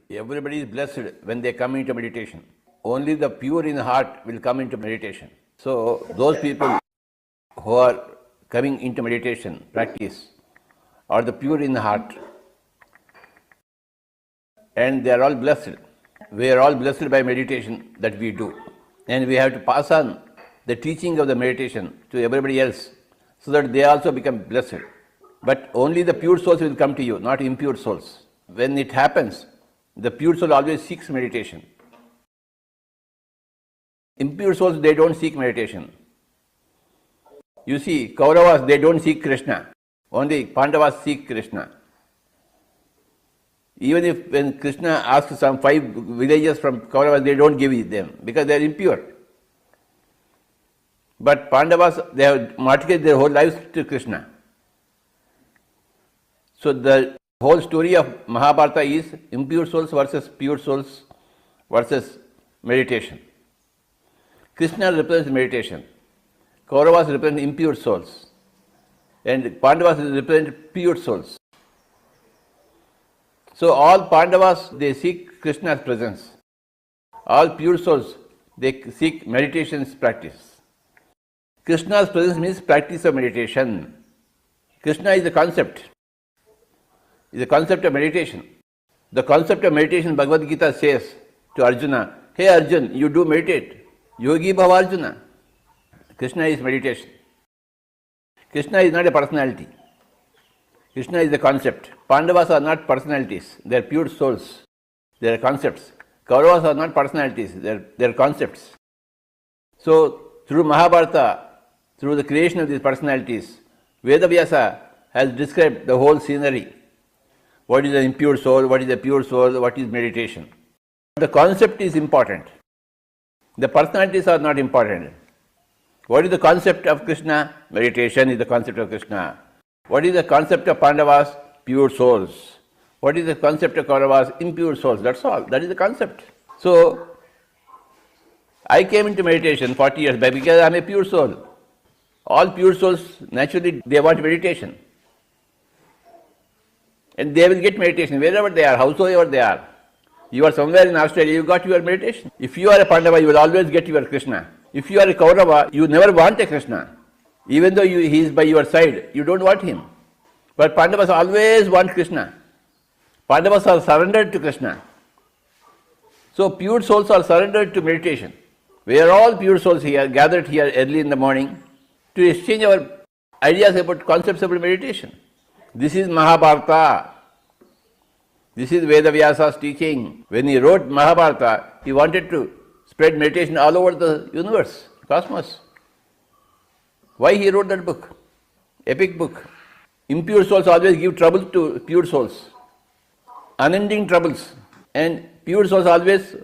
Everybody is blessed when they come into meditation. Only the pure in heart will come into meditation. So those people who are coming into meditation practice are the pure in heart. And they are all blessed. We are all blessed by meditation that we do. And we have to pass on the teaching of the meditation to everybody else so that they also become blessed. But only the pure souls will come to you, not impure souls. When it happens, the pure soul always seeks meditation. Impure souls, they don't seek meditation. You see, Kauravas, they don't seek Krishna. Only Pandavas seek Krishna. Even if when Krishna asks some 5 villages from Kauravas, they don't give them because they are impure. But Pandavas, they have martyred their whole lives to Krishna. So the whole story of Mahabharata is impure souls versus pure souls versus meditation. Krishna represents meditation. Kauravas represent impure souls. And Pandavas represent pure souls. So all Pandavas, they seek Krishna's presence. All pure souls, they seek meditation's practice. Krishna's presence means practice of meditation. Krishna is the concept. Is the concept of meditation. The concept of meditation, Bhagavad Gita says to Arjuna, hey Arjun, you do meditate. Yogi Bhava Arjuna. Krishna is meditation. Krishna is not a personality. Krishna is the concept. Pandavas are not personalities. They are pure souls. They are concepts. Kauravas are not personalities. They are concepts. So, through Mahabharata, through the creation of these personalities, Vedavyasa has described the whole scenery. What is the impure soul, what is the pure soul, what is meditation. The concept is important. The personalities are not important. What is the concept of Krishna? Meditation is the concept of Krishna. What is the concept of Pandavas? Pure souls. What is the concept of Kauravas? Impure souls. That's all. That is the concept. So, I came into meditation 40 years back because I am a pure soul. All pure souls, naturally, they want meditation. And they will get meditation wherever they are, howsoever they are. You are somewhere in Australia, you got your meditation. If you are a Pandava, you will always get your Krishna. If you are a Kaurava, you never want a Krishna. Even though he is by your side, you don't want him. But Pandavas always want Krishna. Pandavas are surrendered to Krishna. So pure souls are surrendered to meditation. We are all pure souls here, gathered here early in the morning to exchange our ideas about concepts about meditation. This is Mahabharata. This is Vedavyasa's teaching. When he wrote Mahabharata, he wanted to spread meditation all over the universe, cosmos. Why he wrote that book? Epic book. Impure souls always give trouble to pure souls. Unending troubles. And pure souls always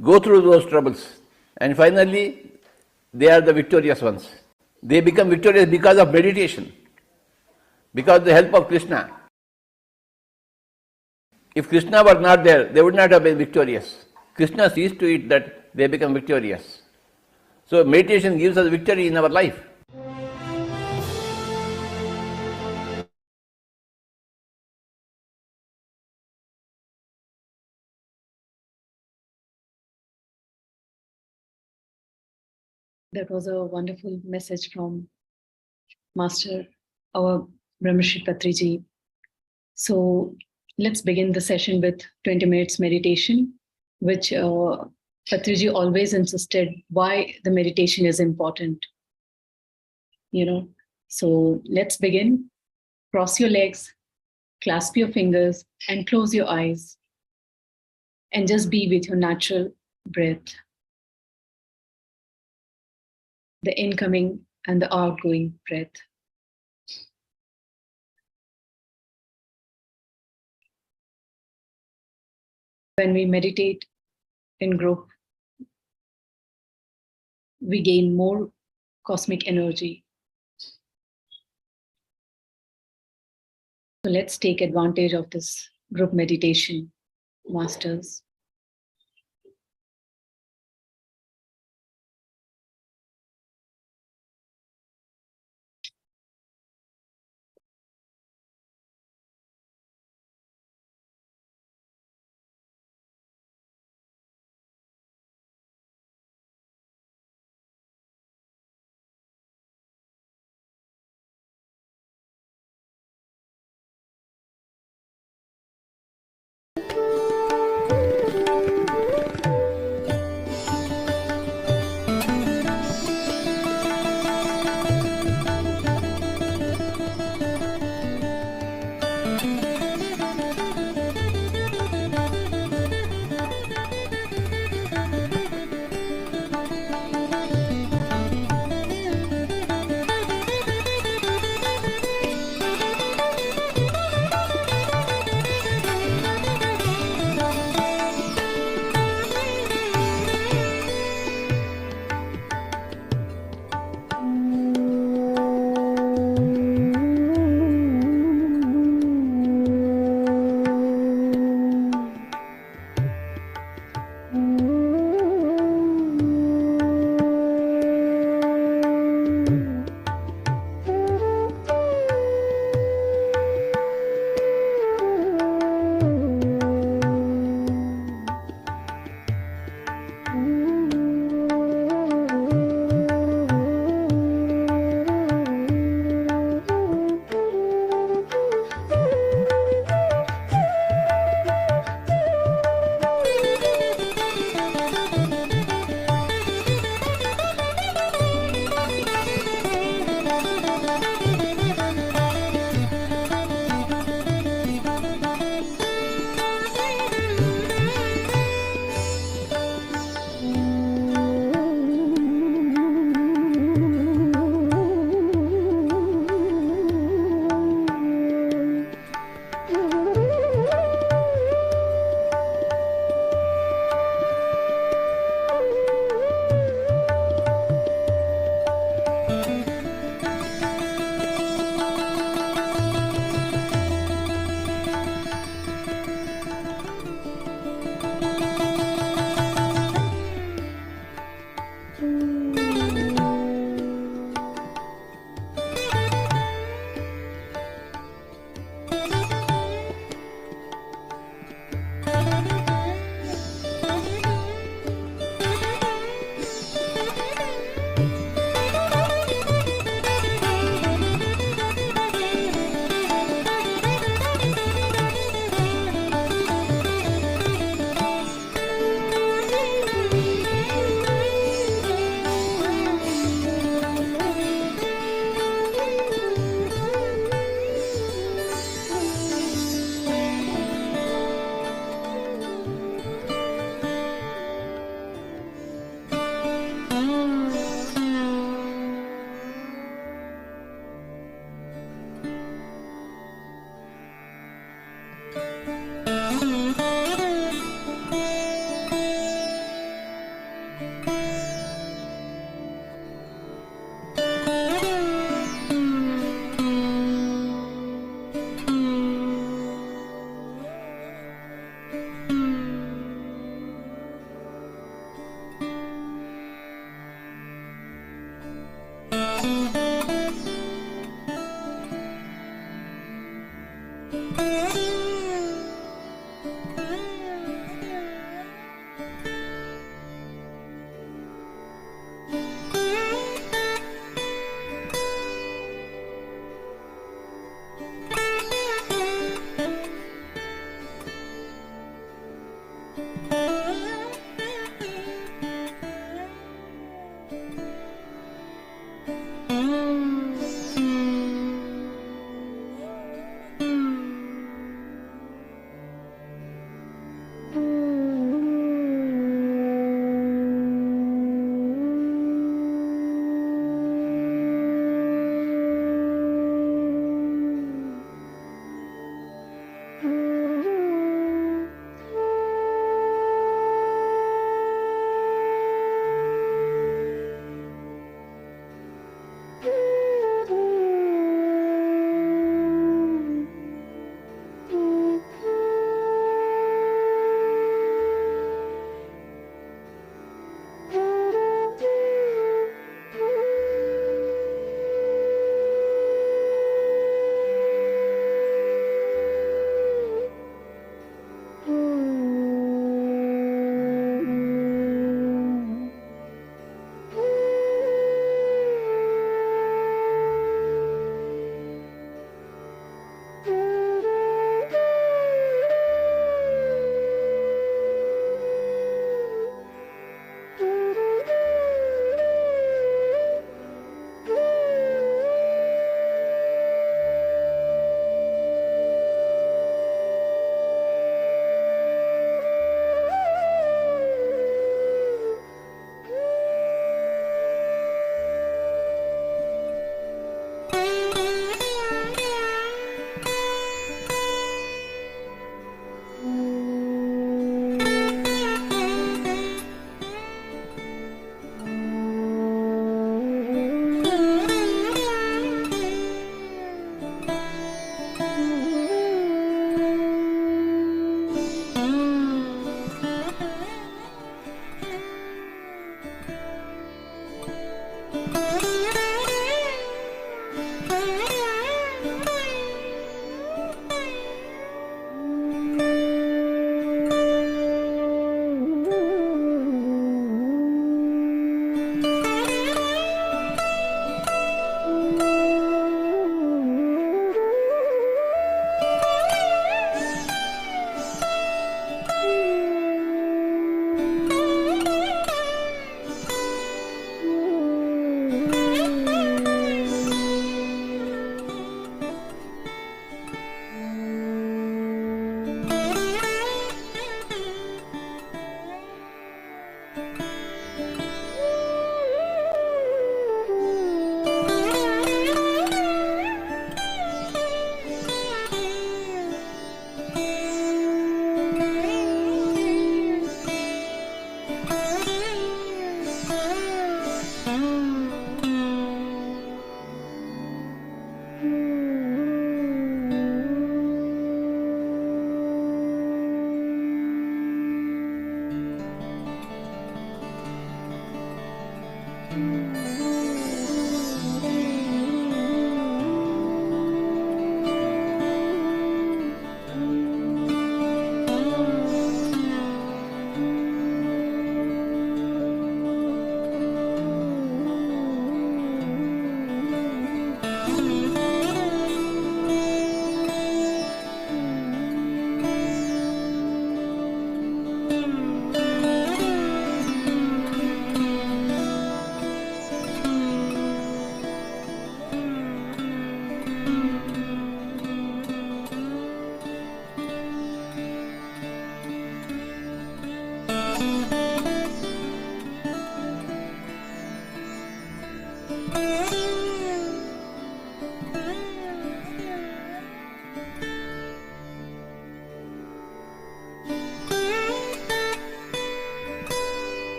go through those troubles. And finally, they are the victorious ones. They become victorious because of meditation. Because of the help of Krishna. If Krishna were not there, they would not have been victorious. Krishna sees to it that they become victorious. So meditation gives us victory in our life. That was a wonderful message from Master, our Brahmarshi Patriji. So let's begin the session with 20 minutes meditation, which Patriji always insisted why the meditation is important. So let's begin. Cross your legs, clasp your fingers, and close your eyes. And just be with your natural breath. The incoming and the outgoing breath. When we meditate in group, we gain more cosmic energy. So let's take advantage of this group meditation, masters.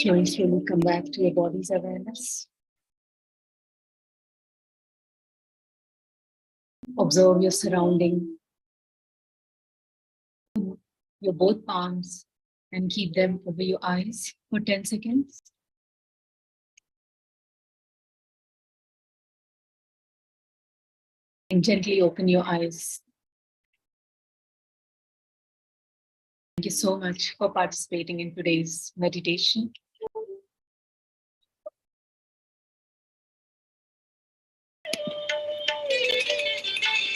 Slowly come back to your body's awareness. Observe your surrounding, your both palms, and keep them over your eyes for 10 seconds. And gently open your eyes. Thank you so much for participating in today's meditation.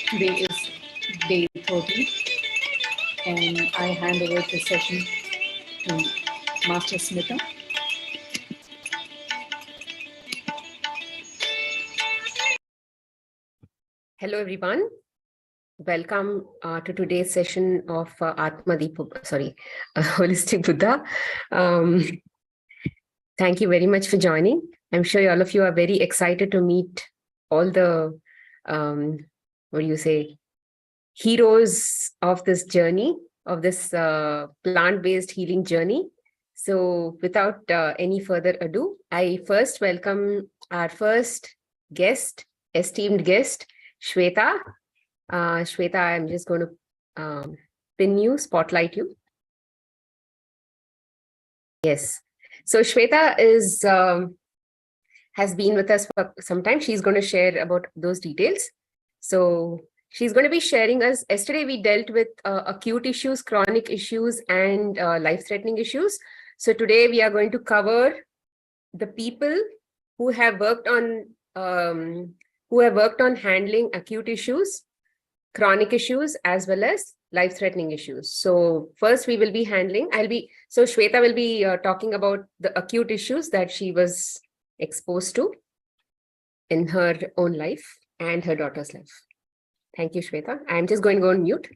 Today is day 30, and I hand over the session to Master Smita. Hello, everyone. Welcome to today's session of Holistic Buddha. Thank you very much for joining. I'm sure all of you are very excited to meet all the, heroes of this journey, of this plant-based healing journey. So without any further ado, I first welcome our first guest, esteemed guest, Shweta. Shweta, I'm just going to pin you, spotlight you. Yes. So Shweta is has been with us for some time. She's going to share about those details. So she's going to be sharing us. Yesterday we dealt with acute issues, chronic issues, and life-threatening issues. So today we are going to cover the people who have worked on handling acute issues, chronic issues, as well as life-threatening issues. So first we will be handling, Shweta will be talking about the acute issues that she was exposed to in her own life and her daughter's life. Thank you, Shweta. I'm just going to go on mute.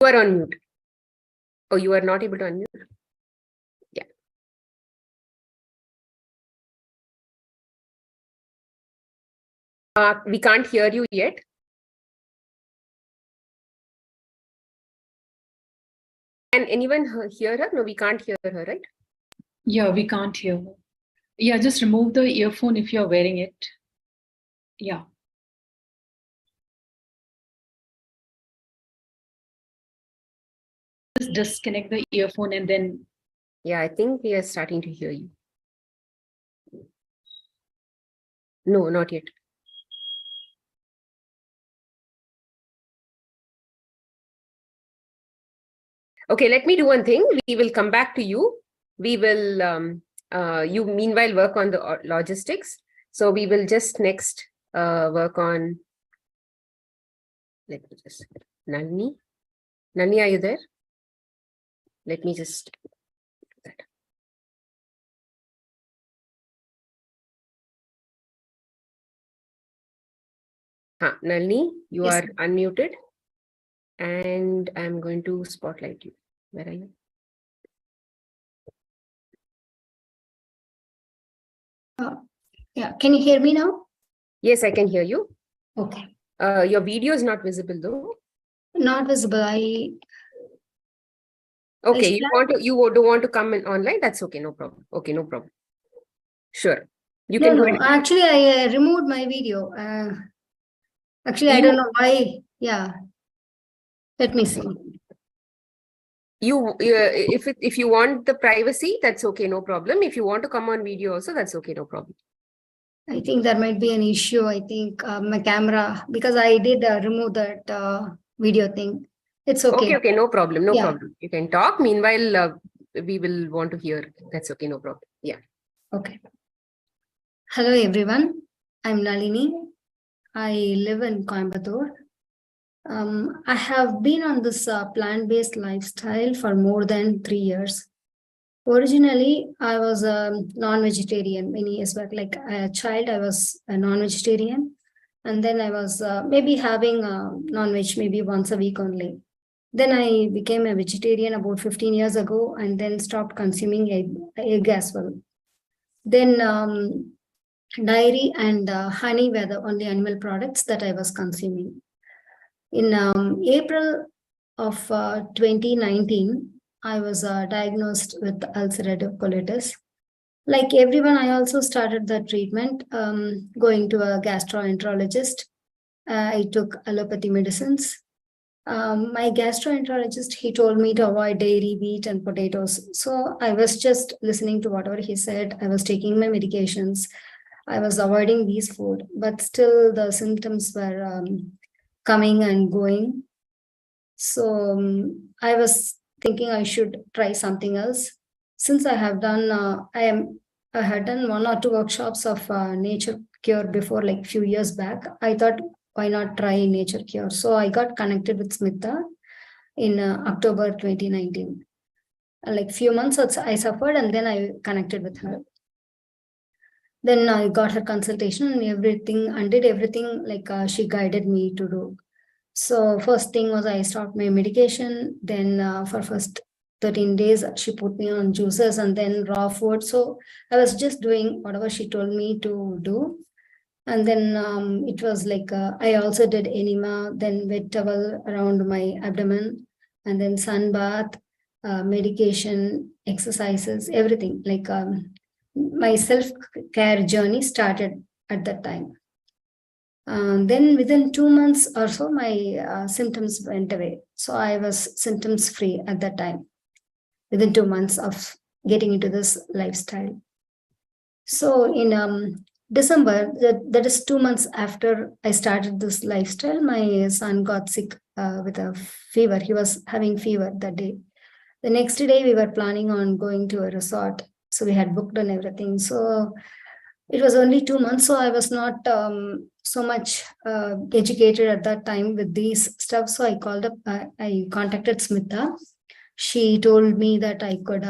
You are on mute. Oh, you are not able to unmute? Yeah. We can't hear you yet. Can anyone hear her? No, we can't hear her, right? Yeah, we can't hear her. Yeah, just remove the earphone if you're wearing it. Yeah. Just disconnect the earphone and then. Yeah, I think we are starting to hear you. No, not yet. Okay, let me do one thing. We will come back to you. We will, you meanwhile work on the logistics. So we will just next work on, let me just, Nalini. Nalini, are you there? Let me just do that. Nalini, you Yes, are unmuted. And I'm going to spotlight you. Where are you? yeah. Can you hear me now? Yes, I can hear you. Okay. Your video is not visible though. Not visible. Okay, you don't want to come in online? That's okay, no problem. Okay, no problem. Sure. You can go ahead. Actually, I removed my video. Actually, I don't know why. Yeah. Let me see. If you want the privacy, that's okay, no problem. If you want to come on video also, that's okay, no problem. I think there might be an issue. I think my camera, because I did remove that video thing. It's okay. Okay, no problem, no Yeah. problem. You can talk. Meanwhile, we will want to hear. That's okay, no problem. Yeah. Okay. Hello, everyone. I'm Nalini. I live in Coimbatore. I have been on this plant-based lifestyle for more than 3 years. Originally, I was a non-vegetarian many years back. Like a child, I was a non-vegetarian. And then I was maybe having non-veg maybe once a week only. Then I became a vegetarian about 15 years ago and then stopped consuming egg as well. Then dairy and honey were the only animal products that I was consuming. In April of 2019, I was diagnosed with ulcerative colitis. Like everyone, I also started the treatment, going to a gastroenterologist. I took allopathy medicines. My gastroenterologist, he told me to avoid dairy, wheat, and potatoes. So I was just listening to whatever he said. I was taking my medications. I was avoiding these food, but still the symptoms were coming and going. So I was thinking I should try something else. Since I have done, I had done 1 or 2 workshops of nature cure before, like few years back. I thought, why not try nature cure? So I got connected with Smita in October 2019. Like few months I suffered, and then I connected with her. Then I got her consultation and everything, and did everything like she guided me to do. So first thing was I stopped my medication. Then for first 13 days, she put me on juices and then raw food. So I was just doing whatever she told me to do. And then it was like, I also did enema, then wet towel around my abdomen, and then sun bath, medication, exercises, everything. Like my self-care journey started at that time. Then within 2 months or so, my symptoms went away. So I was symptoms free at that time, within 2 months of getting into this lifestyle. So in December, that is 2 months after I started this lifestyle, my son got sick with a fever. He was having fever that day. The next day, we were planning on going to a resort. So we had booked and everything. So it was only 2 months. So I was not so much educated at that time with these stuff. So I called up, I contacted Smita. She told me that I could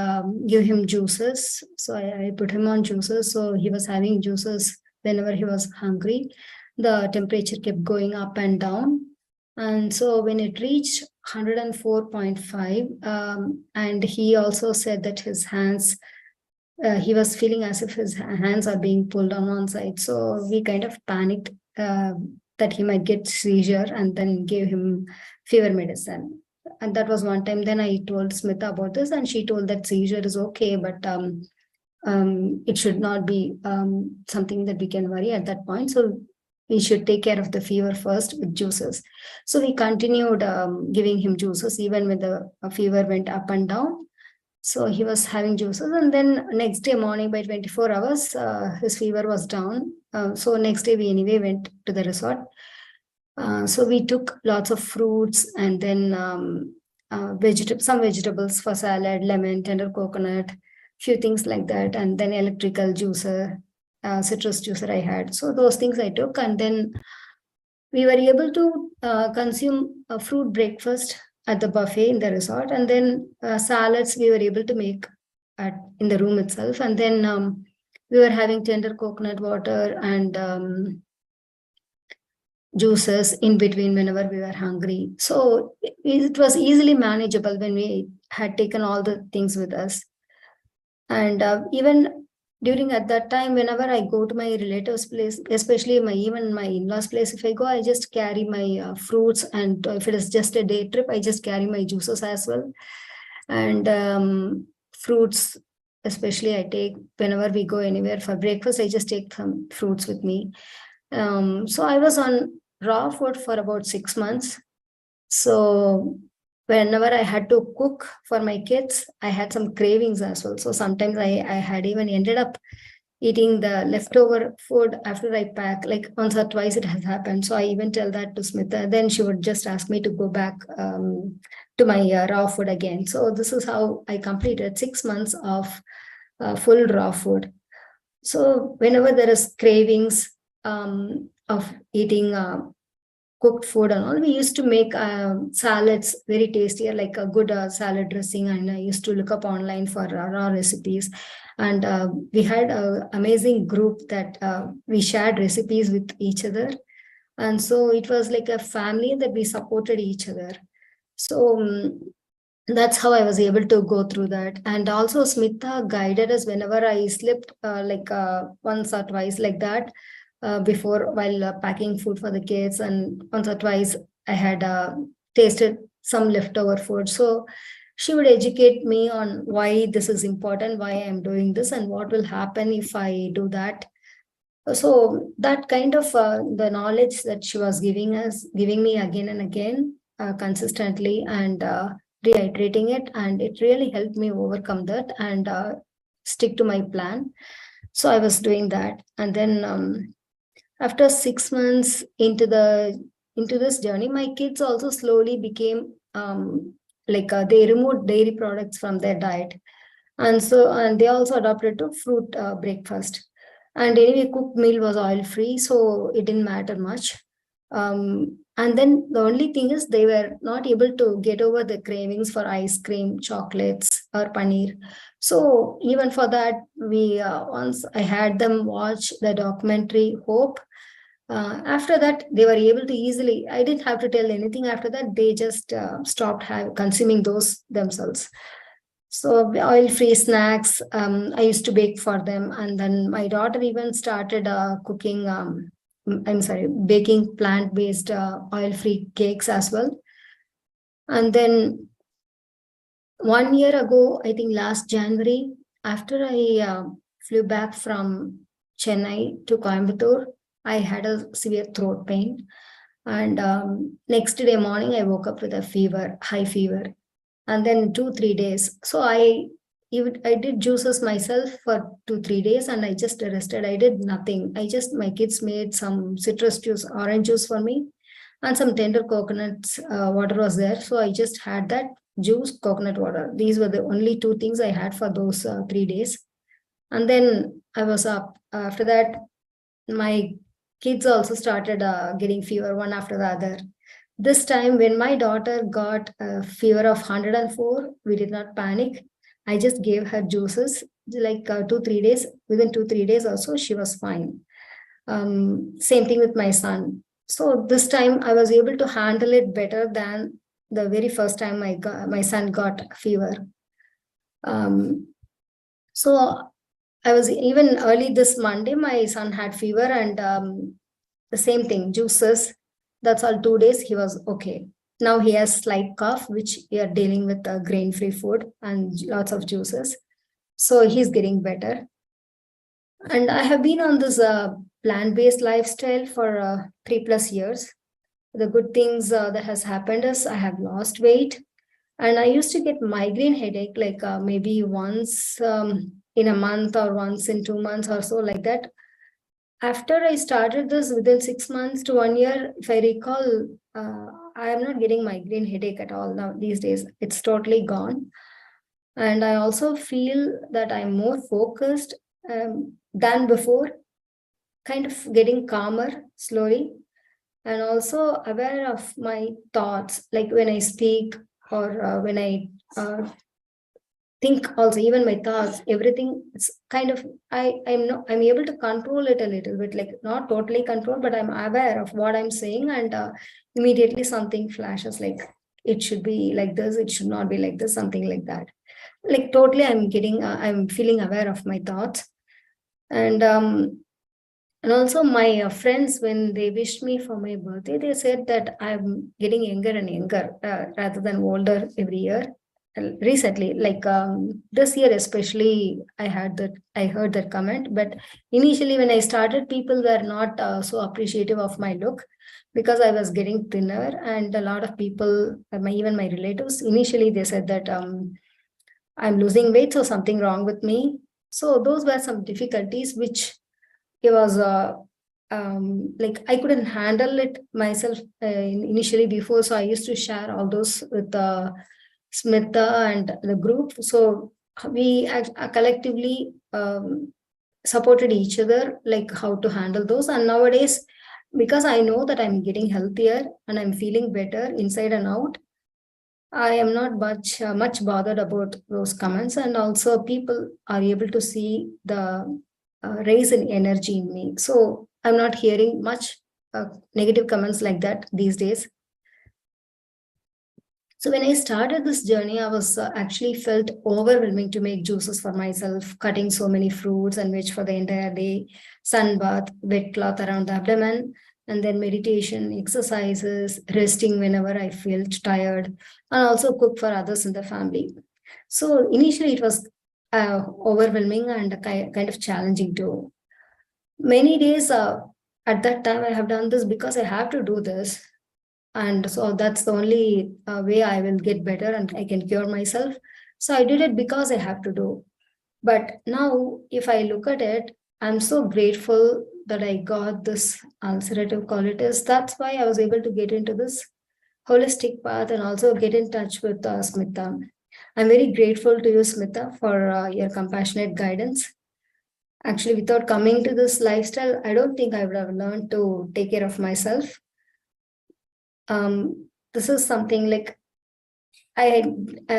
give him juices. So I put him on juices. So he was having juices whenever he was hungry. The temperature kept going up and down. And so when it reached 104.5, and he also said that his hands, he was feeling as if his hands are being pulled on one side. So we kind of panicked that he might get seizure, and then gave him fever medicine. And that was one time. Then I told Smita about this, and she told that seizure is okay, but it should not be something that we can worry at that point. So we should take care of the fever first with juices. So we continued giving him juices even when the fever went up and down. So he was having juices, and then next day morning by 24 hours, his fever was down. So next day we anyway went to the resort. So we took lots of fruits, and then some vegetables for salad, lemon, tender coconut, few things like that, and then electrical juicer, citrus juicer I had. So those things I took, and then we were able to consume a fruit breakfast at the buffet in the resort, and then salads we were able to make in the room itself, and then we were having tender coconut water and juices in between whenever we were hungry. So it was easily manageable when we had taken all the things with us. And even during at that time, whenever I go to my relatives' place, especially even my in-laws' place, if I go, I just carry my fruits, and if it is just a day trip, I just carry my juices as well. And fruits, especially I take whenever we go anywhere for breakfast, I just take some fruits with me. So I was on raw food for about 6 months. So whenever I had to cook for my kids, I had some cravings as well. So sometimes I had even ended up eating the leftover food after I pack, like once or twice it has happened. So I even tell that to Smita. Then she would just ask me to go back to my raw food again. So this is how I completed 6 months of full raw food. So whenever there is cravings of eating cooked food and all, we used to make salads very tasty, like a good salad dressing, and I used to look up online for raw recipes. And we had an amazing group that we shared recipes with each other, and so it was like a family that we supported each other. So that's how I was able to go through that. And also Smita guided us whenever I slipped once or twice like that. Before, while packing food for the kids, and once or twice I had tasted some leftover food. So she would educate me on why this is important, why I'm doing this, and what will happen if I do that. So that kind of the knowledge that she was giving me again and again, consistently, and reiterating it, and it really helped me overcome that and stick to my plan. So I was doing that, and then after 6 months into this journey, my kids also slowly became they removed dairy products from their diet, and they also adopted to fruit breakfast. And anyway, cooked meal was oil free, so it didn't matter much. And then the only thing is they were not able to get over the cravings for ice cream, chocolates, or paneer. So even for that, we once I had them watch the documentary Hope. After that, they were able to easily. I didn't have to tell anything. After that, they just stopped consuming those themselves. So oil-free snacks, I used to bake for them. And then my daughter even started cooking, baking plant-based oil-free cakes as well. And then 1 year ago, I think last January, after I flew back from Chennai to Coimbatore, I had a severe throat pain. And next day morning, I woke up with a fever, high fever. And then 2-3 days. So I did juices myself for 2-3 days, and I just rested. I did nothing. My kids made some citrus juice, orange juice for me, and some tender coconuts water was there. So I just had that juice, coconut water. These were the only 2 things I had for those 3 days. And then I was up. After that, my kids also started getting fever one after the other. This time, when my daughter got a fever of 104, we did not panic. I just gave her juices, like 2-3 days. Within 2-3 days also, she was fine. Same thing with my son. So this time, I was able to handle it better than the very first time my son got fever. So I was even early this Monday, my son had fever, and the same thing, juices. That's all, 2 days, he was okay. Now he has slight cough, which we are dealing with grain-free food and lots of juices. So he's getting better. And I have been on this plant-based lifestyle for 3+ years. The good things that has happened is I have lost weight. And I used to get migraine headache, like maybe once in a month or once in 2 months or so, like that. After I started this, within 6 months to 1 year, if I recall, I am not getting migraine headache at all now these days. It's totally gone. And I also feel that I'm more focused than before, kind of getting calmer slowly, and also aware of my thoughts, like when I speak or when I think, also even my thoughts, everything. It's kind of I'm able to control it a little bit, like not totally control, but I'm aware of what I'm saying, and immediately something flashes, like it should be like this, it should not be like this, something like that. Like totally, I'm feeling aware of my thoughts. And also my friends, when they wished me for my birthday, they said that I'm getting younger and younger rather than older every year. Recently, like this year especially, I heard that comment. But initially, when I started, people were not so appreciative of my look, because I was getting thinner, and a lot of people, even my relatives, initially they said that I'm losing weight, so something wrong with me. So those were some difficulties which it was like I couldn't handle it myself initially before. So I used to share all those with Smitha and the group. So we collectively supported each other, like how to handle those. And nowadays, because I know that I'm getting healthier and I'm feeling better inside and out, I am not much bothered about those comments. And also people are able to see the raise in energy in me. So I'm not hearing much negative comments like that these days. So when I started this journey, I was actually felt overwhelming to make juices for myself, cutting so many fruits and veg for the entire day, sun bath, wet cloth around the abdomen. and then meditation, exercises, resting whenever I feel tired, and also cook for others in the family. So initially it was overwhelming and kind of challenging too. Many days at that time I have done this because I have to do this. And so that's the only way I will get better and I can cure myself. So I did it because I have to do. But now, if I look at it, I'm so grateful that I got this ulcerative colitis. That's why I was able to get into this holistic path and also get in touch with Smita. I'm very grateful to you, Smita, for your compassionate guidance. Actually, without coming to this lifestyle, I don't think I would have learned to take care of myself. This is something like I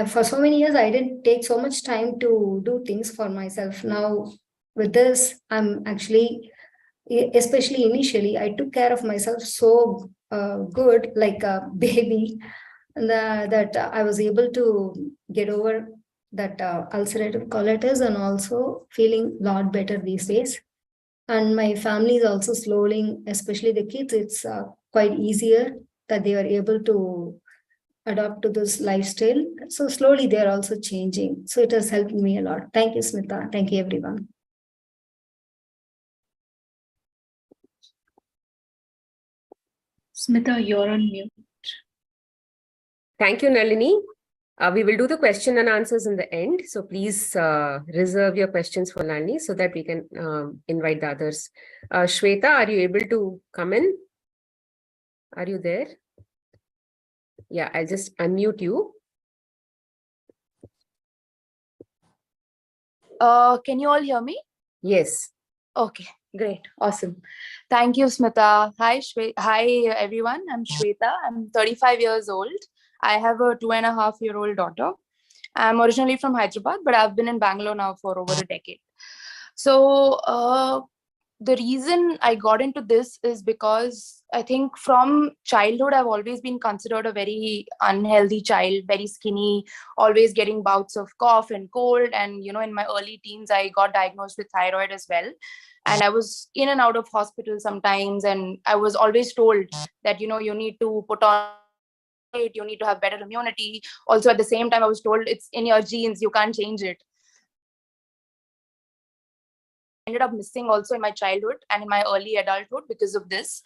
for so many years I didn't take so much time to do things for myself. Now with this, I'm actually, especially initially, I took care of myself so good, like a baby, that I was able to get over that ulcerative colitis and also feeling a lot better these days. And my family is also slowly, especially the kids, it's quite easier that they are able to adopt to this lifestyle. So slowly they're also changing. So it has helped me a lot. Thank you, Smita. Thank you, everyone. Smita, you're on mute. Thank you, Nalini. We will do the question and answers in the end. So please reserve your questions for Nalini so that we can invite the others. Shweta, are you able to come in? Are you there? Yeah, I'll just unmute you. Can you all hear me? Yes. Okay, great. Awesome. Thank you, Smita. Hi, everyone. I'm Shweta. I'm 35 years old. I have a 2.5-year-old daughter. I'm originally from Hyderabad, but I've been in Bangalore now for over a decade. So, the reason I got into this is because I think from childhood, I've always been considered a very unhealthy child, very skinny, always getting bouts of cough and cold. And, in my early teens, I got diagnosed with thyroid as well. And I was in and out of hospital sometimes. And I was always told that, you need to put on weight, you need to have better immunity. Also, at the same time, I was told it's in your genes, you can't change it. Ended up missing also in my childhood and in my early adulthood because of this.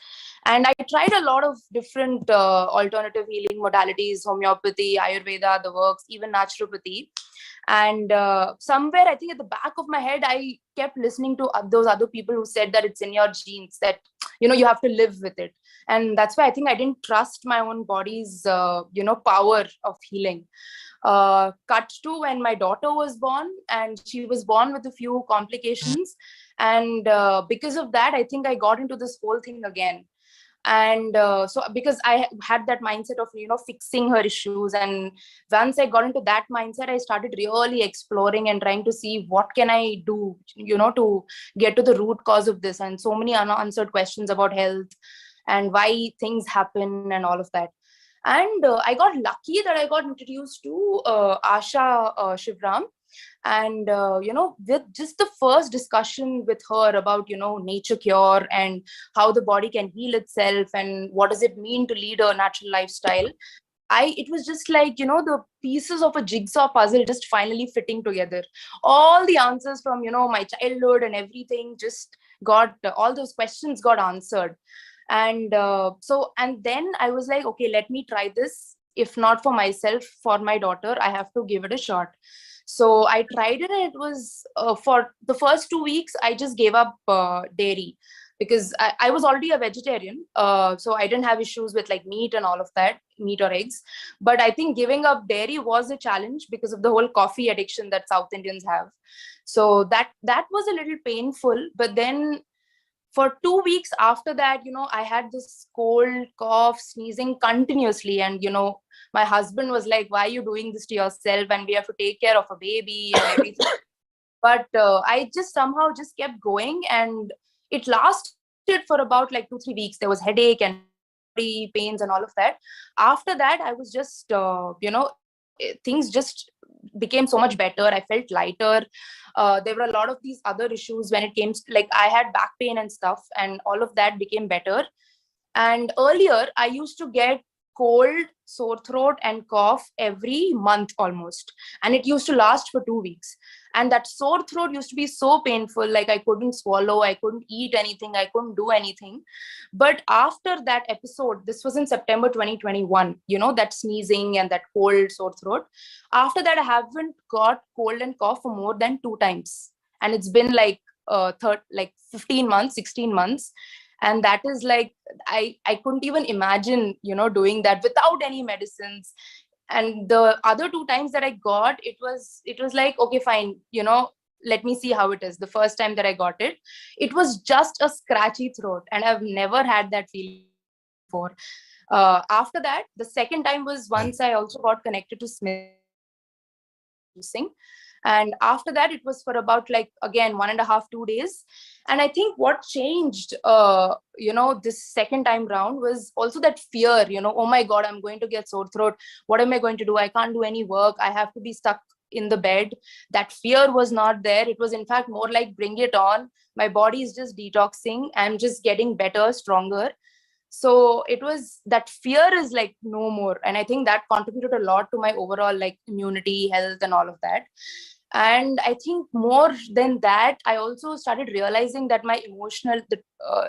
And I tried a lot of different alternative healing modalities, homeopathy, Ayurveda, the works, even naturopathy. And somewhere, I think at the back of my head, I kept listening to those other people who said that it's in your genes, that, you have to live with it. And that's why I think I didn't trust my own body's, power of healing. Cut to when my daughter was born, and she was born with a few complications. And because of that, I think I got into this whole thing again. And so because I had that mindset of fixing her issues, and once I got into that mindset, I started really exploring and trying to see what can I do to get to the root cause of this, and so many unanswered questions about health and why things happen and all of that. And I got lucky that I got introduced to Asha Shivram. And with just the first discussion with her about nature cure and how the body can heal itself and what does it mean to lead a natural lifestyle, it was just like the pieces of a jigsaw puzzle just finally fitting together. All the answers from my childhood and everything just got, all those questions got answered. And and then I was like, okay, let me try this. If not for myself, for my daughter, I have to give it a shot. So I tried it, and it was for the first 2 weeks, I just gave up dairy because I was already a vegetarian. So I didn't have issues with like meat and all of that, meat or eggs. But I think giving up dairy was a challenge because of the whole coffee addiction that South Indians have. So that was a little painful. But then for 2 weeks after that, I had this cold, cough, sneezing continuously. And, my husband was like, why are you doing this to yourself? And we have to take care of a baby and everything. But I just somehow just kept going, and it lasted for about like 2-3 weeks. There was headache and body pains and all of that. After that, I was just, things just became so much better. I felt lighter. There were a lot of these other issues when it came, like I had back pain and stuff, and all of that became better. And earlier, I used to get cold, sore throat, and cough every month almost. And it used to last for 2 weeks. And that sore throat used to be so painful, like I couldn't swallow, I couldn't eat anything, I couldn't do anything. But after that episode, this was in September 2021, that sneezing and that cold, sore throat. After that, I haven't got cold and cough for more than 2 times. And it's been like 15 months, 16 months. And that is like, I couldn't even imagine, doing that without any medicines. And the other 2 times that I got, it was like, okay, fine, let me see how it is. The first time that I got it, it was just a scratchy throat, and I've never had that feeling before. After that, the second time was once I also got connected to Smith. And after that, it was for about like, again, 1.5, 2 days. And I think what changed, this second time round was also that fear, oh my God, I'm going to get sore throat. What am I going to do? I can't do any work. I have to be stuck in the bed. That fear was not there. It was in fact more like, bring it on. My body is just detoxing. I'm just getting better, stronger. So it was, that fear is like no more. And I think that contributed a lot to my overall like immunity, health, and all of that. And I think more than that, I also started realizing that my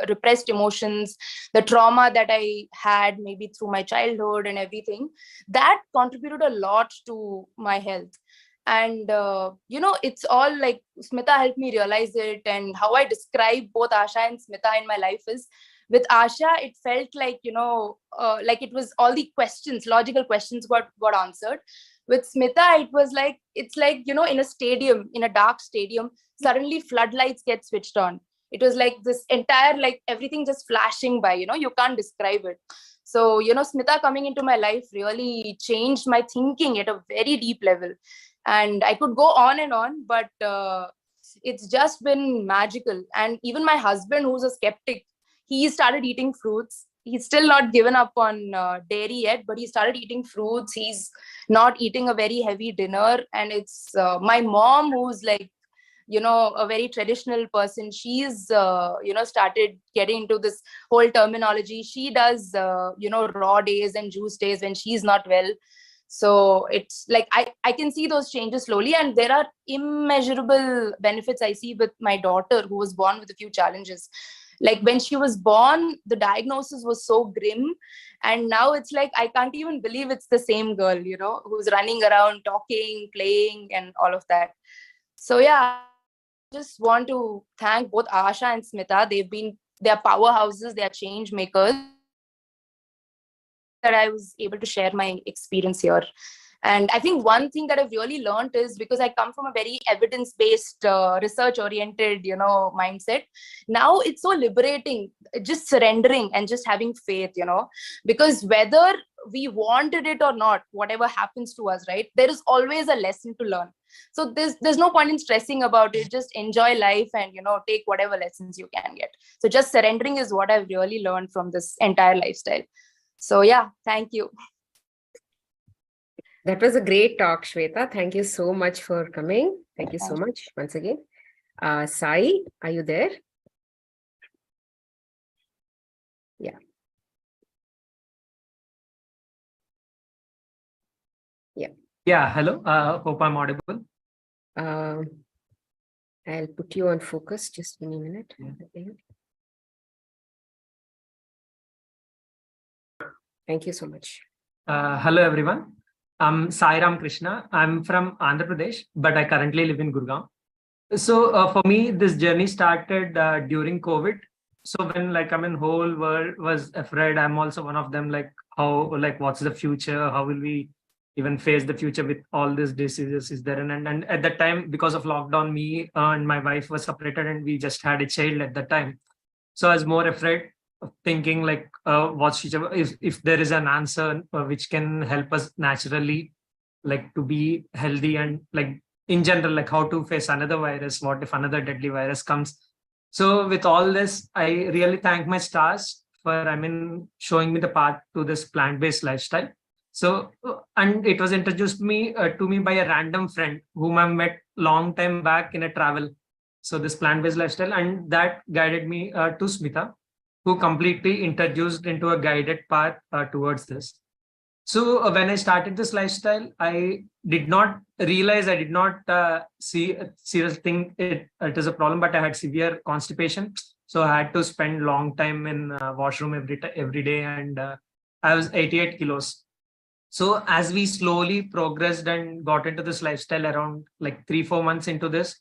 repressed emotions, the trauma that I had maybe through my childhood and everything, that contributed a lot to my health. And it's all like, Smita helped me realize it. And how I describe both Asha and Smita in my life is, with Asha, it felt like, like it was all the questions, logical questions got answered. With Smita, it was like, it's like, in a stadium, in a dark stadium, suddenly floodlights get switched on. It was like this entire, like everything just flashing by, you can't describe it. So, Smita coming into my life really changed my thinking at a very deep level. And I could go on and on, but it's just been magical. And even my husband, who's a skeptic, he started eating fruits. He's still not given up on dairy yet, but he started eating fruits. He's not eating a very heavy dinner. And it's my mom, who's like, a very traditional person. She's, started getting into this whole terminology. She does, raw days and juice days when she's not well. So it's like, I can see those changes slowly. And there are immeasurable benefits I see with my daughter, who was born with a few challenges. Like when she was born, the diagnosis was so grim. And now it's like, I can't even believe it's the same girl, who's running around, talking, playing, and all of that. So yeah, I just want to thank both Asha and Smita. They're powerhouses, they're change makers, that I was able to share my experience here. And I think one thing that I've really learned is, because I come from a very evidence-based, research-oriented, mindset. Now it's so liberating, just surrendering and just having faith, because whether we wanted it or not, whatever happens to us, right, there is always a lesson to learn. So there's no point in stressing about it. Just enjoy life and, take whatever lessons you can get. So just surrendering is what I've really learned from this entire lifestyle. So yeah, thank you. That was a great talk, Shweta. Thank you so much for coming. Thank you so much once again. Sai, are you there? Yeah. Yeah. Yeah, hello. Hope I'm audible. I'll put you on focus. Just give me a minute. Thank you so much. Hello, everyone. I'm Sai Ram Krishna. I'm from Andhra Pradesh, but I currently live in Gurgaon. So for me, this journey started during COVID. So when whole world was afraid, I'm also one of them. Like what's the future? How will we even face the future with all these diseases? Is there and at that time, because of lockdown, me and my wife were separated, and we just had a child at that time. So I was more afraid of thinking what's future, if there is an answer which can help us naturally, to be healthy, and in general, how to face another virus. What if another deadly virus comes? So with all this, I really thank my stars for showing me the path to this plant-based lifestyle. So and it was introduced to me by a random friend whom I met long time back in a travel. So this plant-based lifestyle, and that guided me to Smita. who completely introduced into a guided path towards this. So when I started this lifestyle, I did not realize, I did not seriously think it is a problem, but I had severe constipation. So I had to spend long time in washroom every day, and I was 88 kilos. So as we slowly progressed and got into this lifestyle around like 3-4 months into this,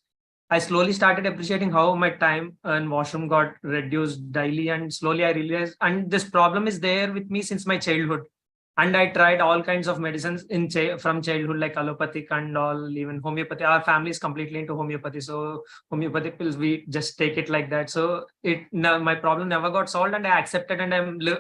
I slowly started appreciating how my time in washroom got reduced daily, and slowly I realized, and this problem is there with me since my childhood. And I tried all kinds of medicines from childhood, like allopathic and all, even homeopathy. Our family is completely into homeopathy, so homeopathic pills we just take it like that. So my problem never got solved, and I accepted, and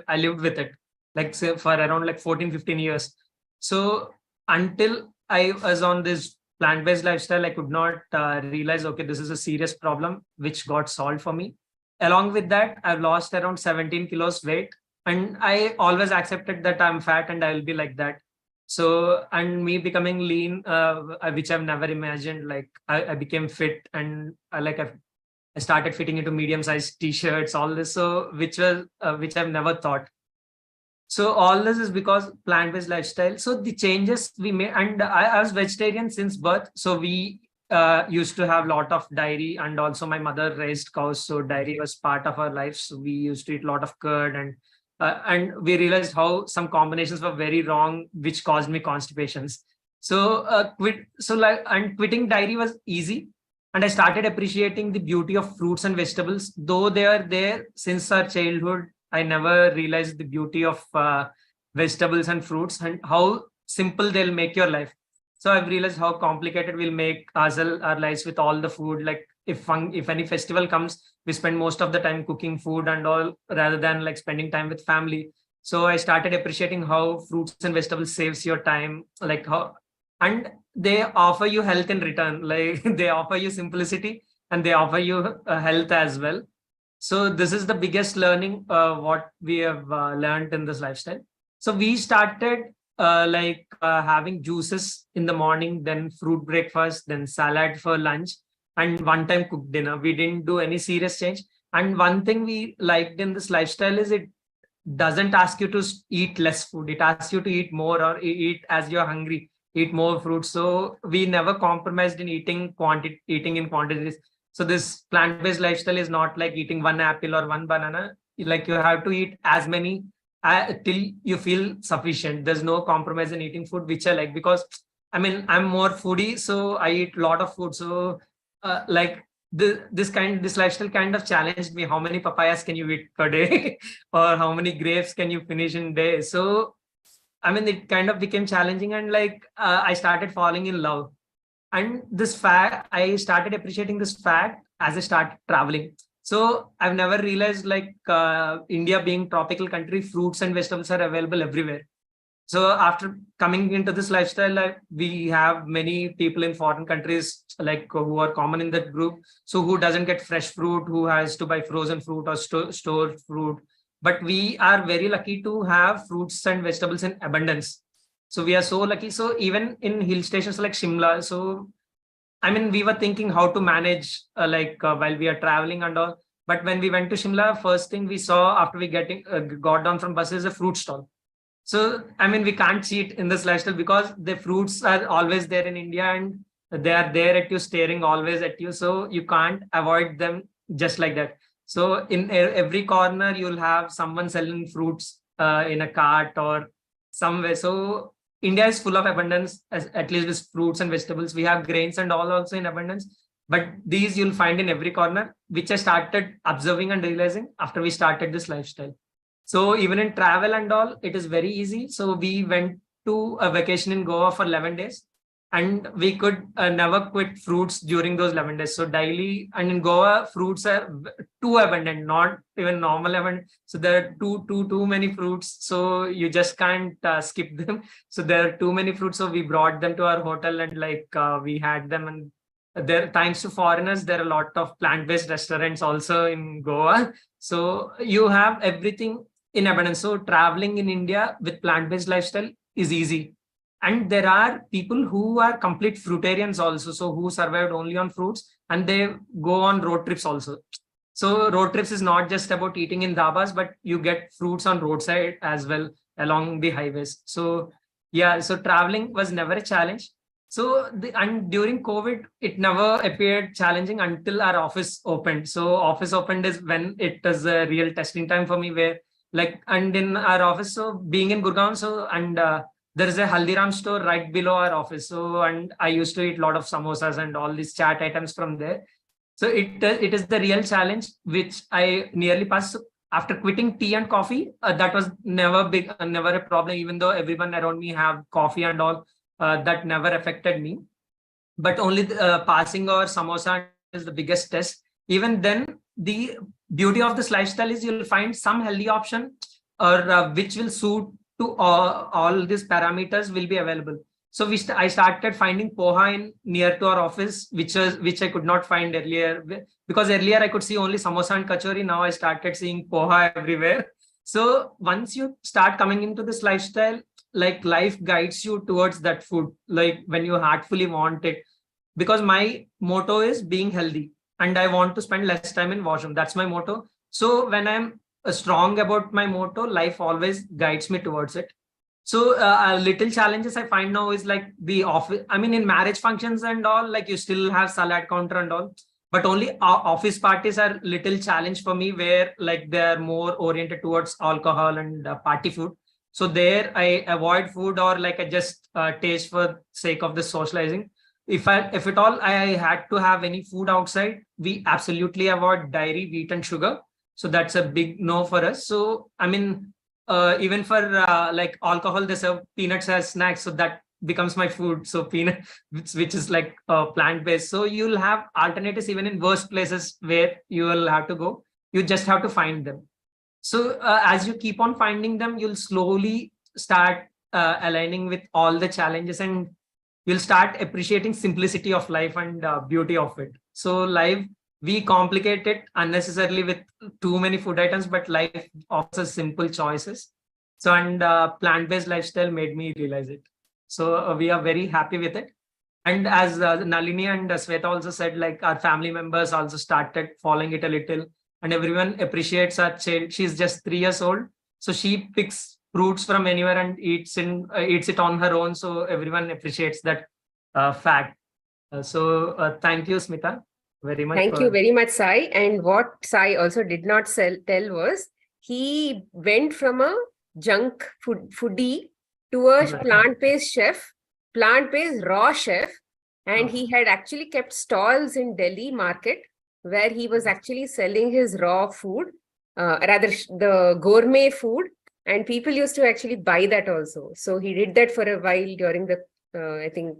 I lived with it, like say, for around like 14-15 years. So until I was on this plant-based lifestyle, I could not realize, okay, this is a serious problem which got solved for me. Along with that, I've lost around 17 kilos weight, and I always accepted that I'm fat and I'll be like that. So, and me becoming lean, which I've never imagined, like I became fit, and I started fitting into medium-sized t-shirts, all this. So which I've never thought. So all this is because plant-based lifestyle. So the changes we made, and I was vegetarian since birth. So we used to have a lot of dairy, and also my mother raised cows. So dairy was part of our life. So we used to eat a lot of curd, and we realized how some combinations were very wrong, which caused me constipations. So quitting dairy was easy. And I started appreciating the beauty of fruits and vegetables, though they are there since our childhood. I never realized the beauty of vegetables and fruits, and how simple they'll make your life. So I've realized how complicated we'll make our lives with all the food. Like if any festival comes, we spend most of the time cooking food and all, rather than like spending time with family. So I started appreciating how fruits and vegetables saves your time, and they offer you health in return. Like they offer you simplicity, and they offer you health as well. So this is the biggest learning what we have learned in this lifestyle. So we started having juices in the morning, then fruit breakfast, then salad for lunch, and one time cooked dinner. We didn't do any serious change. And one thing we liked in this lifestyle is it doesn't ask you to eat less food. It asks you to eat more, or eat as you're hungry, eat more fruits. So we never compromised in eating in quantities. So this plant-based lifestyle is not like eating one apple or one banana. Like you have to eat as many till you feel sufficient. There's no compromise in eating food, which I like, because I mean, I'm more foodie, so I eat a lot of food. So this lifestyle kind of challenged me. How many papayas can you eat per day? Or how many grapes can you finish in a day? So I mean, it kind of became challenging, and I started falling in love. And this fact, I started appreciating this fact as I started traveling. So I've never realized India being tropical country, fruits and vegetables are available everywhere. So after coming into this lifestyle, we have many people in foreign countries who are common in that group. So who doesn't get fresh fruit, who has to buy frozen fruit or stored fruit. But we are very lucky to have fruits and vegetables in abundance. So we are so lucky. So even in hill stations like Shimla, so I mean, we were thinking how to manage while we are traveling and all. But when we went to Shimla, first thing we saw after we got down from bus is a fruit stall. So I mean, we can't cheat in this lifestyle because the fruits are always there in India, and they are there at you, staring always at you. So you can't avoid them just like that. So in every corner, you'll have someone selling fruits in a cart or somewhere. So India is full of abundance, at least with fruits and vegetables. We have grains and all also in abundance, but these you'll find in every corner, which I started observing and realizing after we started this lifestyle. So even in travel and all, it is very easy. So we went to a vacation in Goa for 11 days, and we could never quit fruits during those 11 days. So daily, and in Goa, fruits are too abundant, not even normal abundant. So there are too many fruits. So you just can't skip them. So there are too many fruits. So we brought them to our hotel, and we had them. And there, thanks to foreigners, there are a lot of plant-based restaurants also in Goa. So you have everything in abundance. So traveling in India with plant-based lifestyle is easy. And there are people who are complete fruitarians also, so who survived only on fruits, and they go on road trips also. So road trips is not just about eating in dhabas, but you get fruits on roadside as well along the highways. So yeah, so traveling was never a challenge. So and during COVID, it never appeared challenging until our office opened. So office opened is when it was a real testing time for me, where like, and in our office, so being in Gurgaon, so and there is a Haldiram store right below our office. So and I used to eat a lot of samosas and all these chaat items from there. So it is the real challenge which I nearly passed. So after quitting tea and coffee, that was never a problem. Even though everyone around me have coffee and all, that never affected me. But only passing or samosa is the biggest test. Even then, the beauty of this lifestyle is you'll find some healthy option or which will suit to all these parameters will be available. So I started finding poha in near to our office, which I could not find earlier, because earlier I could see only samosa and kachori. Now I started seeing poha everywhere. So once you start coming into this lifestyle, like life guides you towards that food, like when you heartfully want it. Because my motto is being healthy, and I want to spend less time in washroom. That's my motto. So when I'm strong about my motto, life always guides me towards it. So little challenges I find now is like the office. I mean, in marriage functions and all, like you still have salad counter and all, but only office parties are little challenge for me, where like they're more oriented towards alcohol and party food. So there I avoid food, or like I just taste for sake of the socializing. If at all I had to have any food outside, we absolutely avoid dairy, wheat, and sugar. So that's a big no for us. So I mean, even for like alcohol, they serve peanuts as snacks, so that becomes my food. So peanut, which is like plant based. So you'll have alternatives even in worst places where you will have to go. You just have to find them. So as you keep on finding them, you'll slowly start aligning with all the challenges, and you'll start appreciating simplicity of life and beauty of it. So life, we complicate it unnecessarily with too many food items, but life offers simple choices. So and plant-based lifestyle made me realize it. So we are very happy with it. And as Nalini and Sweta also said, like our family members also started following it a little, and everyone appreciates our child. She's just 3 years old, so she picks fruits from anywhere and eats it on her own. So everyone appreciates that fact. So thank you, Smita, very much. Thank you very much, Sai. And what Sai also did not tell was he went from a junk foodie to a plant-based chef, plant-based raw chef, and he had actually kept stalls in Delhi market where he was actually selling his raw food, rather the gourmet food, and people used to actually buy that also. So he did that for a while during the I think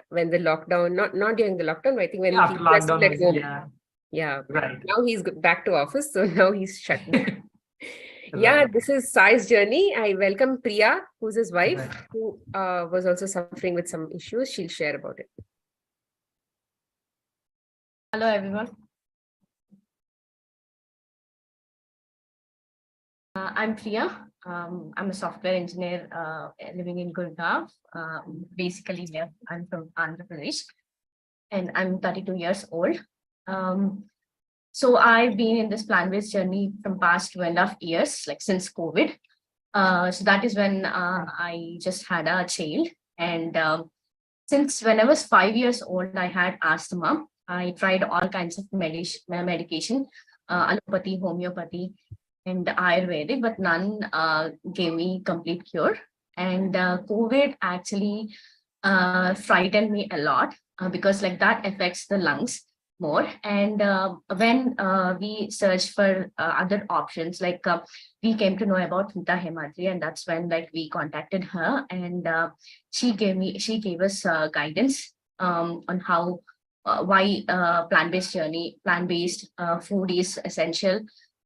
when the lockdown, not during the lockdown, but I think when after lockdown, at home. Yeah. Right. Now he's back to office, so now he's shut down. Yeah, this is Sai's journey. I welcome Priya, who's his wife, who was also suffering with some issues. She'll share about it. Hello, everyone. I'm Priya. I'm a software engineer living in Gurgaon. Basically, yeah, I'm from Andhra Pradesh, and I'm 32 years old. So I've been in this plant-based journey from past 2.5 years, like since COVID. So that is when I just had a child. And since when I was 5 years old, I had asthma. I tried all kinds of medication, allopathy, homeopathy, and Ayurvedic, but none gave me complete cure. And COVID actually frightened me a lot because like that affects the lungs more. And when we searched for other options, like we came to know about Smita Hemadri, and that's when like we contacted her, and she gave us guidance on how why plant-based food is essential,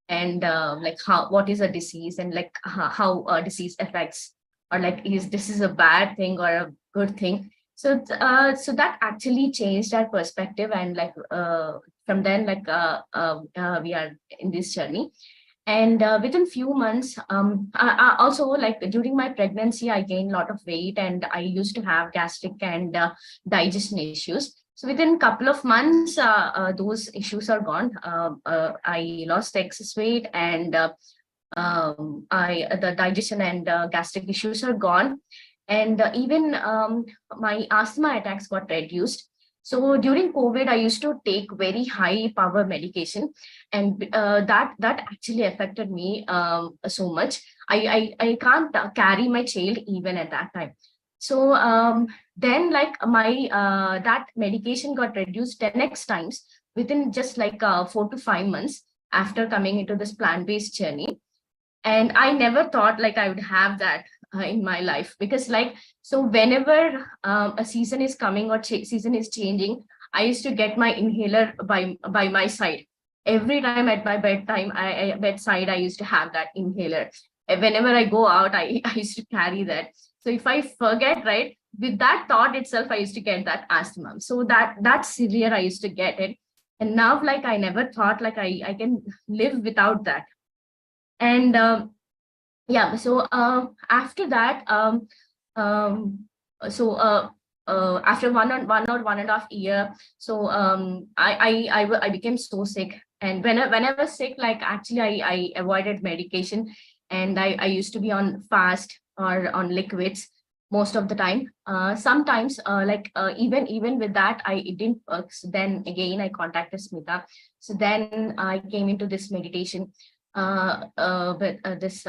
and like what is a disease, and like how a disease affects, or like this is a bad thing or a good thing. So that actually changed our perspective, and like from then like we are in this journey. And within few months, I also, like during my pregnancy, I gained a lot of weight, and I used to have gastric and digestion issues. So within a couple of months, those issues are gone. I lost excess weight, and the digestion and gastric issues are gone, and even my asthma attacks got reduced. So during COVID, I used to take very high power medication, and that actually affected me so much. I can't carry my child even at that time. So then, like, my that medication got reduced 10x times within just like 4 to 5 months after coming into this plant-based journey. And I never thought like I would have that in my life, because like, so whenever a season is coming or season is changing, I used to get my inhaler by my side. Every time at my bedside, I used to have that inhaler. And whenever I go out, I used to carry that. So if I forget, right, with that thought itself, I used to get that asthma. So that's severe, I used to get it. And now, like, I never thought like I can live without that. And yeah, so after that, so after one or 1.5 years, so I became so sick. And when I was sick, like, actually I avoided medication, and I used to be on fast or on liquids most of the time. Sometimes even with that, it didn't work. So then again I contacted Smita. So then I came into this meditation with this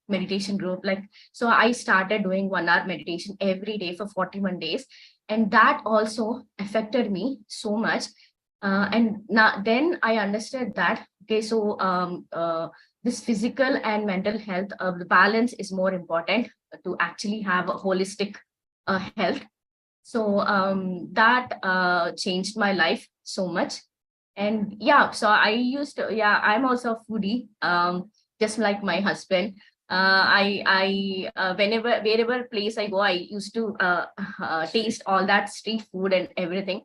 meditation group. Like, so I started doing 1 hour meditation every day for 41 days, and that also affected me so much. And now then I understood that, okay, so this physical and mental health, the balance is more important to actually have a holistic health. So that changed my life so much. And yeah, so I used to, yeah, I'm also a foodie, just like my husband. Wherever place I go, I used to taste all that street food and everything.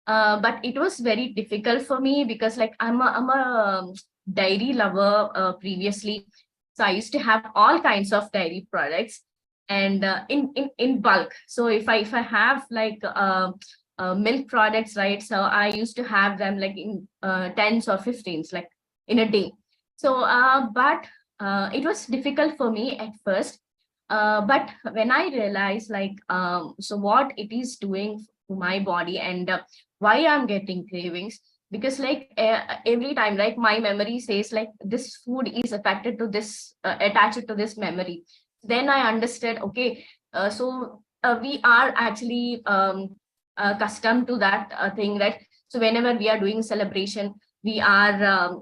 But it was very difficult for me, because like I'm a dairy lover previously. So I used to have all kinds of dairy products, and in bulk. So if I have like milk products, right? So I used to have them like in 10s or 15s, like in a day. So but it was difficult for me at first. But when I realized, like, so what it is doing to my body, and why I'm getting cravings, because like every time, like, my memory says like this food is affected to this, attached to this memory. Then I understood, okay, so we are actually accustomed to that thing, right? So whenever we are doing celebration, we are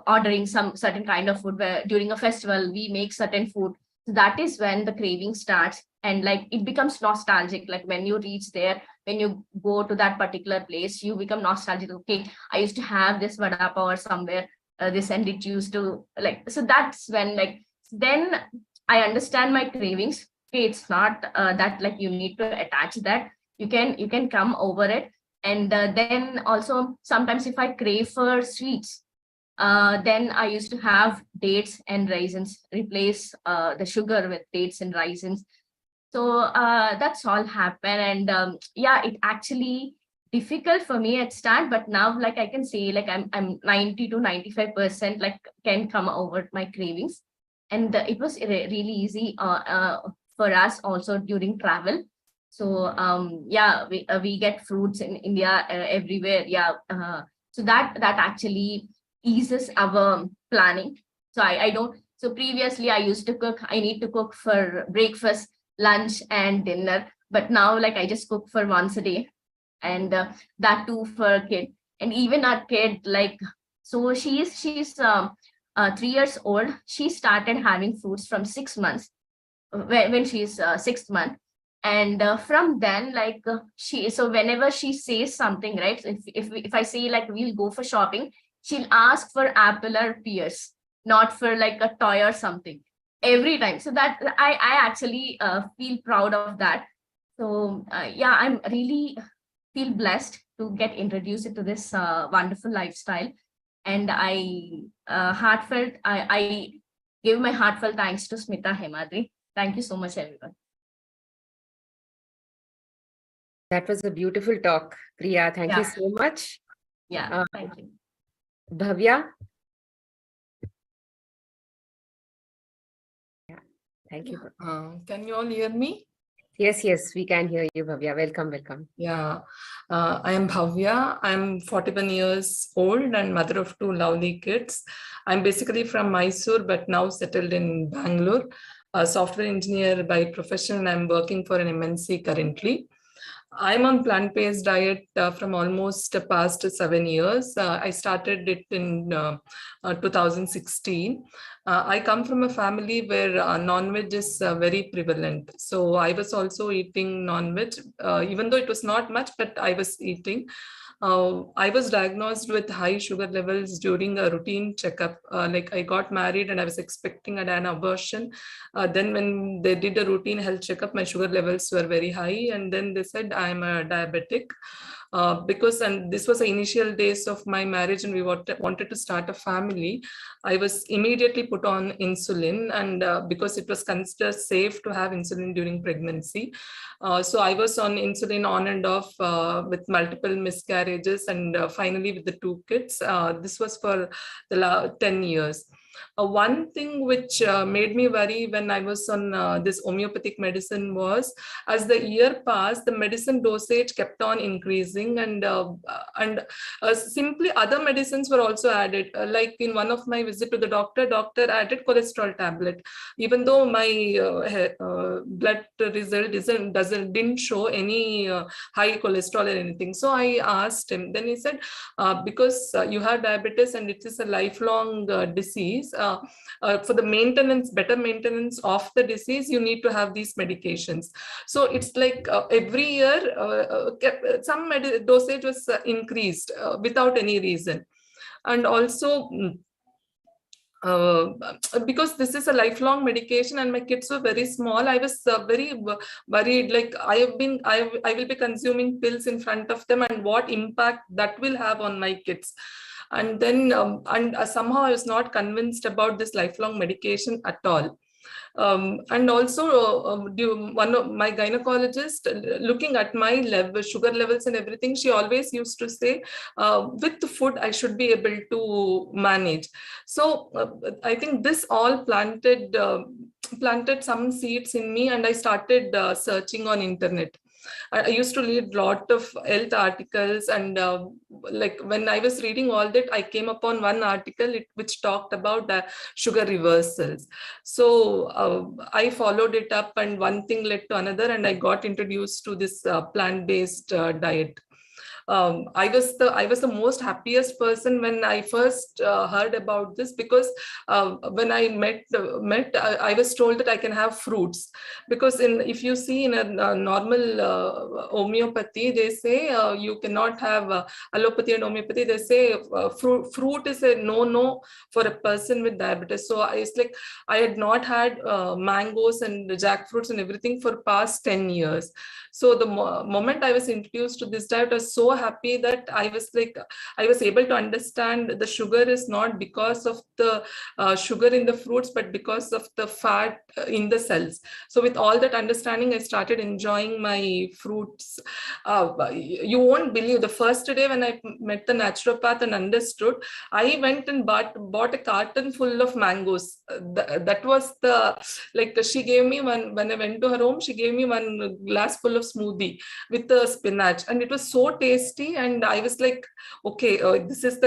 ordering some certain kind of food. Where during a festival we make certain food, so that is when the craving starts, and like it becomes nostalgic. Like when you reach there, when you go to that particular place, you become nostalgic. Okay, I used to have this vada pav or somewhere, this, and it used to, like, so that's when, like, then I understand my cravings. Okay, it's not that like you need to attach that. You can come over it. And then also sometimes if I crave for sweets, then I used to have dates and raisins, replace the sugar with dates and raisins. So that's all happened. And yeah, it actually difficult for me at start, but now, like, I can say like I'm 90 to 95% like can come over my cravings. And it was really easy for us also during travel. So yeah, we get fruits in India everywhere. Yeah, so that actually eases our planning. So I don't. So previously I used to cook. I need to cook for breakfast, lunch, and dinner. But now, like, I just cook for once a day, and that too for a kid. And even our kid, like, so she's 3 years old. She started having fruits from 6 months, when she's 6th month. And from then, like, so whenever she says something, right, so if I say like we'll go for shopping, she'll ask for apple or pears, not for like a toy or something, every time. So that I actually feel proud of that. So yeah, I'm really feel blessed to get introduced to this wonderful lifestyle. And I give my heartfelt thanks to Smita Hemadri. Thank you so much, everyone. That was a beautiful talk, Priya. Thank you Yeah. so much. Yeah, thank you. Bhavya? Yeah, thank you. Can you all hear me? Yes, yes, we can hear you, Bhavya. Welcome, welcome. Yeah, I am Bhavya. I'm 41 years old and mother of two lovely kids. I'm basically from Mysore, but now settled in Bangalore. A software engineer by profession. I'm working for an MNC currently. I'm on plant-based diet from almost the past 7 years. I started it in 2016. I come from a family where non-veg is very prevalent. So I was also eating non-veg, even though it was not much, but I was eating. I was diagnosed with high sugar levels during a routine checkup. Like I got married and I was expecting an abortion. Then when they did a routine health checkup, my sugar levels were very high. And then they said I'm a diabetic. And this was the initial days of my marriage and we wanted to start a family. I was immediately put on insulin, and because it was considered safe to have insulin during pregnancy. So I was on insulin on and off with multiple miscarriages, and finally with the two kids. This was for the 10 years. One thing which made me worry when I was on this homeopathic medicine was, as the year passed, the medicine dosage kept on increasing, and simply other medicines were also added. Like in one of my visit to the doctor added cholesterol tablet, even though my blood result didn't show any high cholesterol or anything. So I asked him. Then he said, because you have diabetes and it is a lifelong disease. For the better maintenance of the disease, you need to have these medications. So it's like every year some dosage was increased without any reason. And also because this is a lifelong medication and my kids were very small, I was very worried, like I will be consuming pills in front of them and what impact that will have on my kids. And then somehow I was not convinced about this lifelong medication at all. And also one of my gynecologist, looking at my sugar levels and everything, she always used to say, with the food I should be able to manage. So I think this all planted some seeds in me, and I started searching on internet. I used to read a lot of health articles, and like when I was reading all that, I came upon one article which talked about sugar reversals. So I followed it up, and one thing led to another, and I got introduced to this plant-based diet. I was the most happiest person when I first heard about this, because when I met I was told that I can have fruits, because if you see in a normal homeopathy, they say you cannot have allopathy and homeopathy. They say fruit is a no for a person with diabetes. So it's like I had not had mangoes and jackfruits and everything for past 10 years. So the moment I was introduced to this diet, I was so happy that I was able to understand the sugar is not because of the sugar in the fruits, but because of the fat in the cells. So with all that understanding, I started enjoying my fruits. You won't believe, the first day when I met the naturopath and understood, I went and bought a carton full of mangoes. That was she gave me one, when I went to her home, she gave me one glass full of smoothie with the spinach, and it was so tasty. And I was like, okay, this is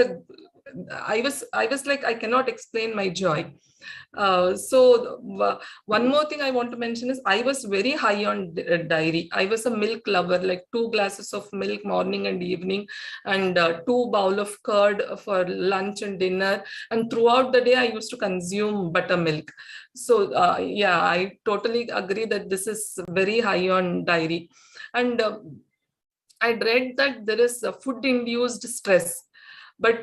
I was like, I cannot explain my joy. One more thing I want to mention is I was very high on dairy. I was a milk lover, like 2 glasses of milk morning and evening, and 2 bowl of curd for lunch and dinner. And throughout the day, I used to consume buttermilk. So yeah, I totally agree that this is very high on dairy. And I read that there is a food-induced stress, But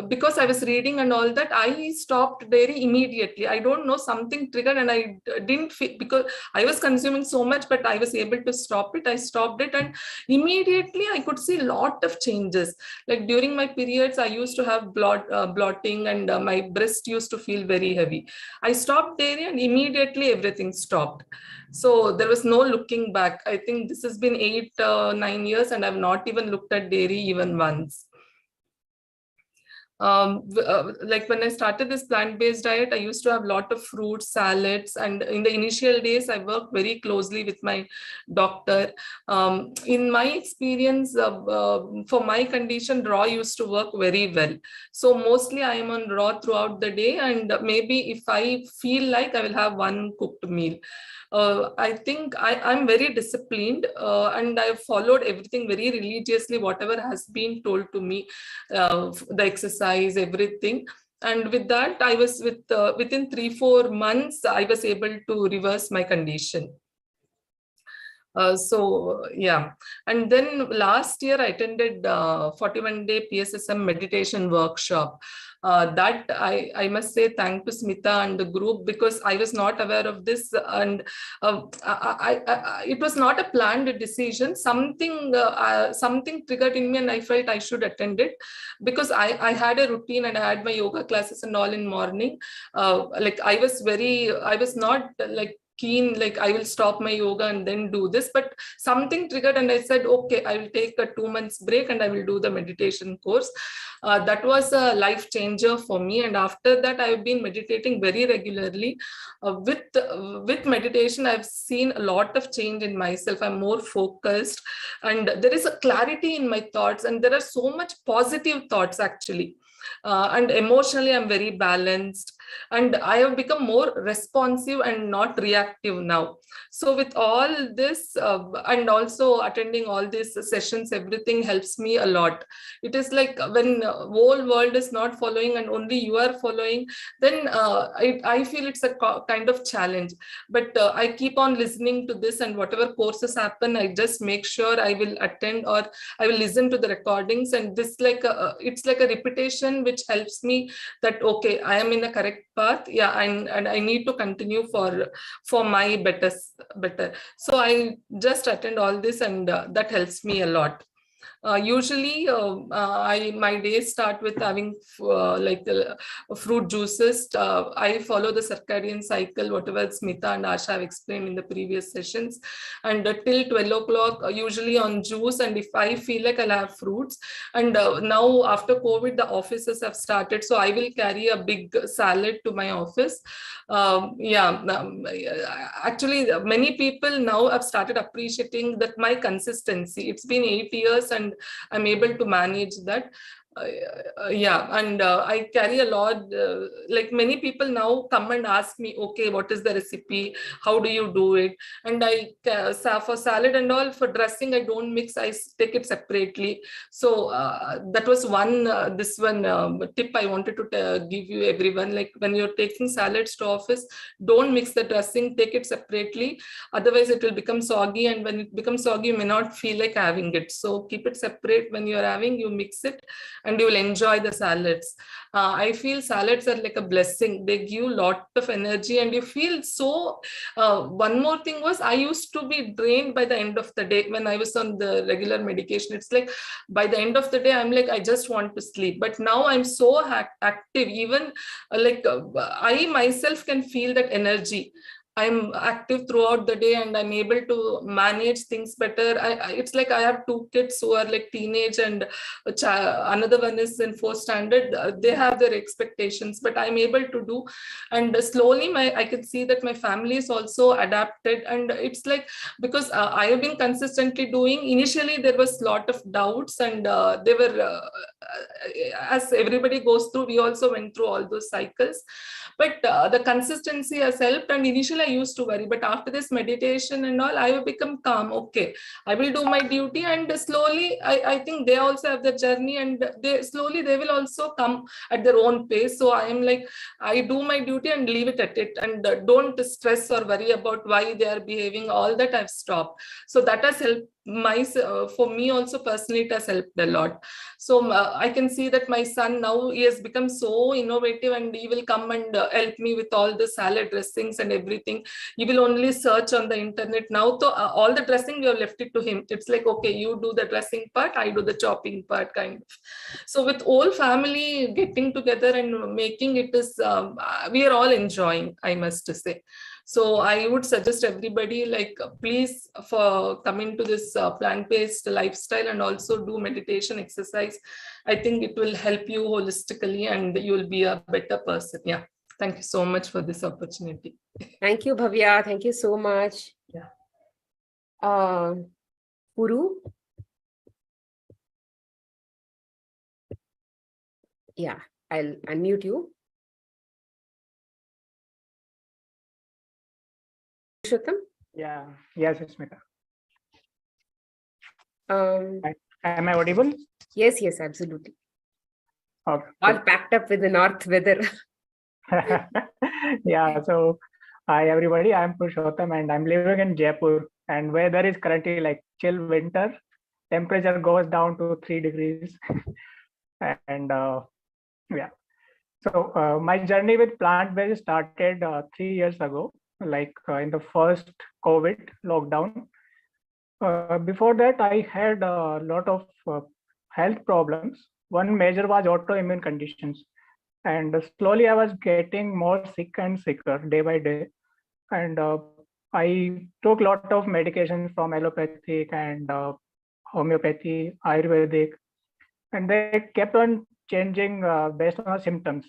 because I was reading and all that, I stopped dairy immediately. I don't know, something triggered, and I didn't feel, because I was consuming so much, but I was able to stop it. I stopped it, and immediately I could see a lot of changes. Like during my periods, I used to have blotting, and my breast used to feel very heavy. I stopped dairy, and immediately everything stopped. So there was no looking back. I think this has been 9 years, and I've not even looked at dairy even once. Like when I started this plant-based diet, I used to have a lot of fruits, salads, and in the initial days, I worked very closely with my doctor. In my experience, for my condition, raw used to work very well. So mostly I am on raw throughout the day, and maybe if I feel like, I will have one cooked meal. I think I'm very disciplined, and I've followed everything very religiously, whatever has been told to me, the exercise, everything. And with that, I was within 3-4 months, I was able to reverse my condition. So yeah, and then last year I attended 41-day PSSM meditation workshop. That I must say thank to Smita and the group, because I was not aware of this, and it was not a planned decision. Something triggered in me, and I felt I should attend it, because I had a routine, and I had my yoga classes and all in morning. Like I was not like keen, like I will stop my yoga and then do this, but something triggered, and I said, okay, I will take a 2 months break and I will do the meditation course. That was a life changer for me, and after that I've been meditating very regularly. With meditation, I've seen a lot of change in myself. I'm more focused, and there is a clarity in my thoughts, and there are so much positive thoughts actually. And emotionally, I'm very balanced, and I have become more responsive and not reactive now. So with all this, and also attending all these sessions, everything helps me a lot. It is like when whole world is not following and only you are following, then I feel it's a kind of challenge. But I keep on listening to this, and whatever courses happen, I just make sure I will attend, or I will listen to the recordings, and this it's like a repetition which helps me that, okay, I am in the correct path, yeah, and I need to continue for my better. So I just attend all this, and that helps me a lot. Usually, my days start with having fruit juices. I follow the circadian cycle, whatever Smita and Asha have explained in the previous sessions. And till 12 o'clock, usually on juice. And if I feel like I'll have fruits. And now after COVID, the offices have started. So I will carry a big salad to my office. Actually, many people now have started appreciating that my consistency. It's been 8 years, and I'm able to manage that. I carry a lot. Like many people now come and ask me, okay, what is the recipe? How do you do it? And for salad and all, for dressing, I don't mix. I take it separately. So that was this one tip I wanted to give you everyone. Like when you're taking salads to office, don't mix the dressing. Take it separately. Otherwise, it will become soggy, and when it becomes soggy, you may not feel like having it. So keep it separate. When you're having, you mix it, and you will enjoy the salads. I feel salads are like a blessing. They give a lot of energy, and you feel so. One more thing was, I used to be drained by the end of the day when I was on the regular medication. It's like by the end of the day, I'm like, I just want to sleep. But now I'm so active, even I myself can feel that energy. I'm active throughout the day, and I'm able to manage things better. It's like I have 2 kids who are like teenage, and another one is in 4th standard. They have their expectations, but I'm able to do. And slowly I can see that my family is also adapted. And it's like, because I have been consistently doing, initially there was a lot of doubts, and they were, as everybody goes through, we also went through all those cycles. But the consistency has helped. And initially I used to worry, but after this meditation and all, I have become calm. Okay, I will do my duty, and slowly I think they also have their journey, and they will also come at their own pace. So I am like, I do my duty and leave it at it, and don't stress or worry about why they are behaving. All that I've stopped. So that has helped for me also personally, it has helped a lot. So I can see that my son now, he has become so innovative, and he will come and help me with all the salad dressings and everything. He will only search on the internet now. So all the dressing, we have left it to him. It's like, okay, you do the dressing part, I do the chopping part, kind of. So with whole family getting together and making it is, we are all enjoying, I must say. So I would suggest everybody, like, please, for coming to this plant-based lifestyle and also do meditation exercise. I think it will help you holistically and you will be a better person. Yeah. Thank you so much for this opportunity. Thank you, Bhavya. Thank you so much. Yeah. Puru? Yeah, I'll unmute you. Purushottam? Yeah, yes, Smita. Um, Am I audible? yes, absolutely. Okay. All packed up with the north weather. Yeah, so hi everybody, I'm Purushottam and I'm living in Jaipur, and weather is currently like chill winter. Temperature goes down to 3 degrees. And yeah, so my journey with plant-based started 3 years ago, like in the first COVID lockdown. Before that, I had a lot of health problems. One major was autoimmune conditions. And slowly I was getting more sick and sicker day by day. And I took a lot of medications from allopathic and homeopathy, Ayurvedic, and they kept on changing based on the symptoms.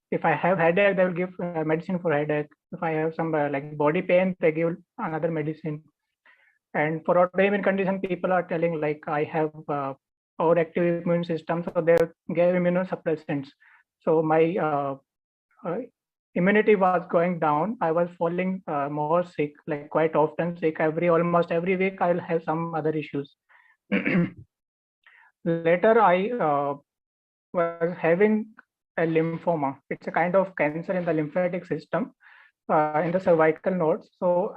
If I have headache, they will give medicine for headache. If I have some like body pain, they give another medicine. And for autoimmune condition, people are telling like I have overactive immune system, so they gave immunosuppressants. So my immunity was going down. I was falling more sick, like quite often sick. Almost every week, I'll have some other issues. Later, I was having a lymphoma. It's a kind of cancer in the lymphatic system, in the cervical nodes. So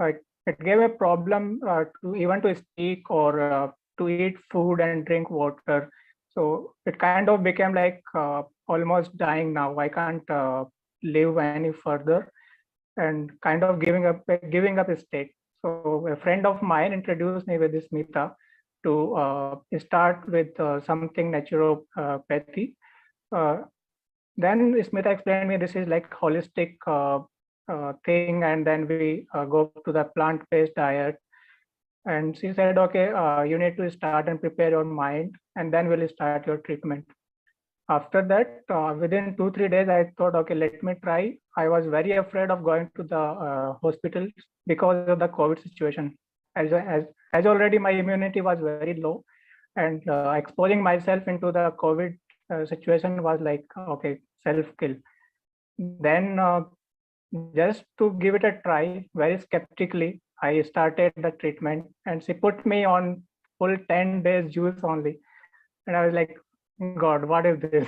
it gave a problem to speak or to eat food and drink water. So it kind of became like almost dying now. I can't live any further, and kind of giving up a state. So a friend of mine introduced me with this Smita to start with something naturopathy. Then Smita explained me this is like holistic thing, and then we go to the plant-based diet. And she said, okay, you need to start and prepare your mind, and then we'll start your treatment. After that, within 2-3 days, I thought, okay, let me try. I was very afraid of going to the hospital because of the COVID situation. As already my immunity was very low, and exposing myself into the COVID situation was like, okay, self-kill. Then just to give it a try, very skeptically, I started the treatment, and she put me on full 10 days juice only. And I was like, God, what is this?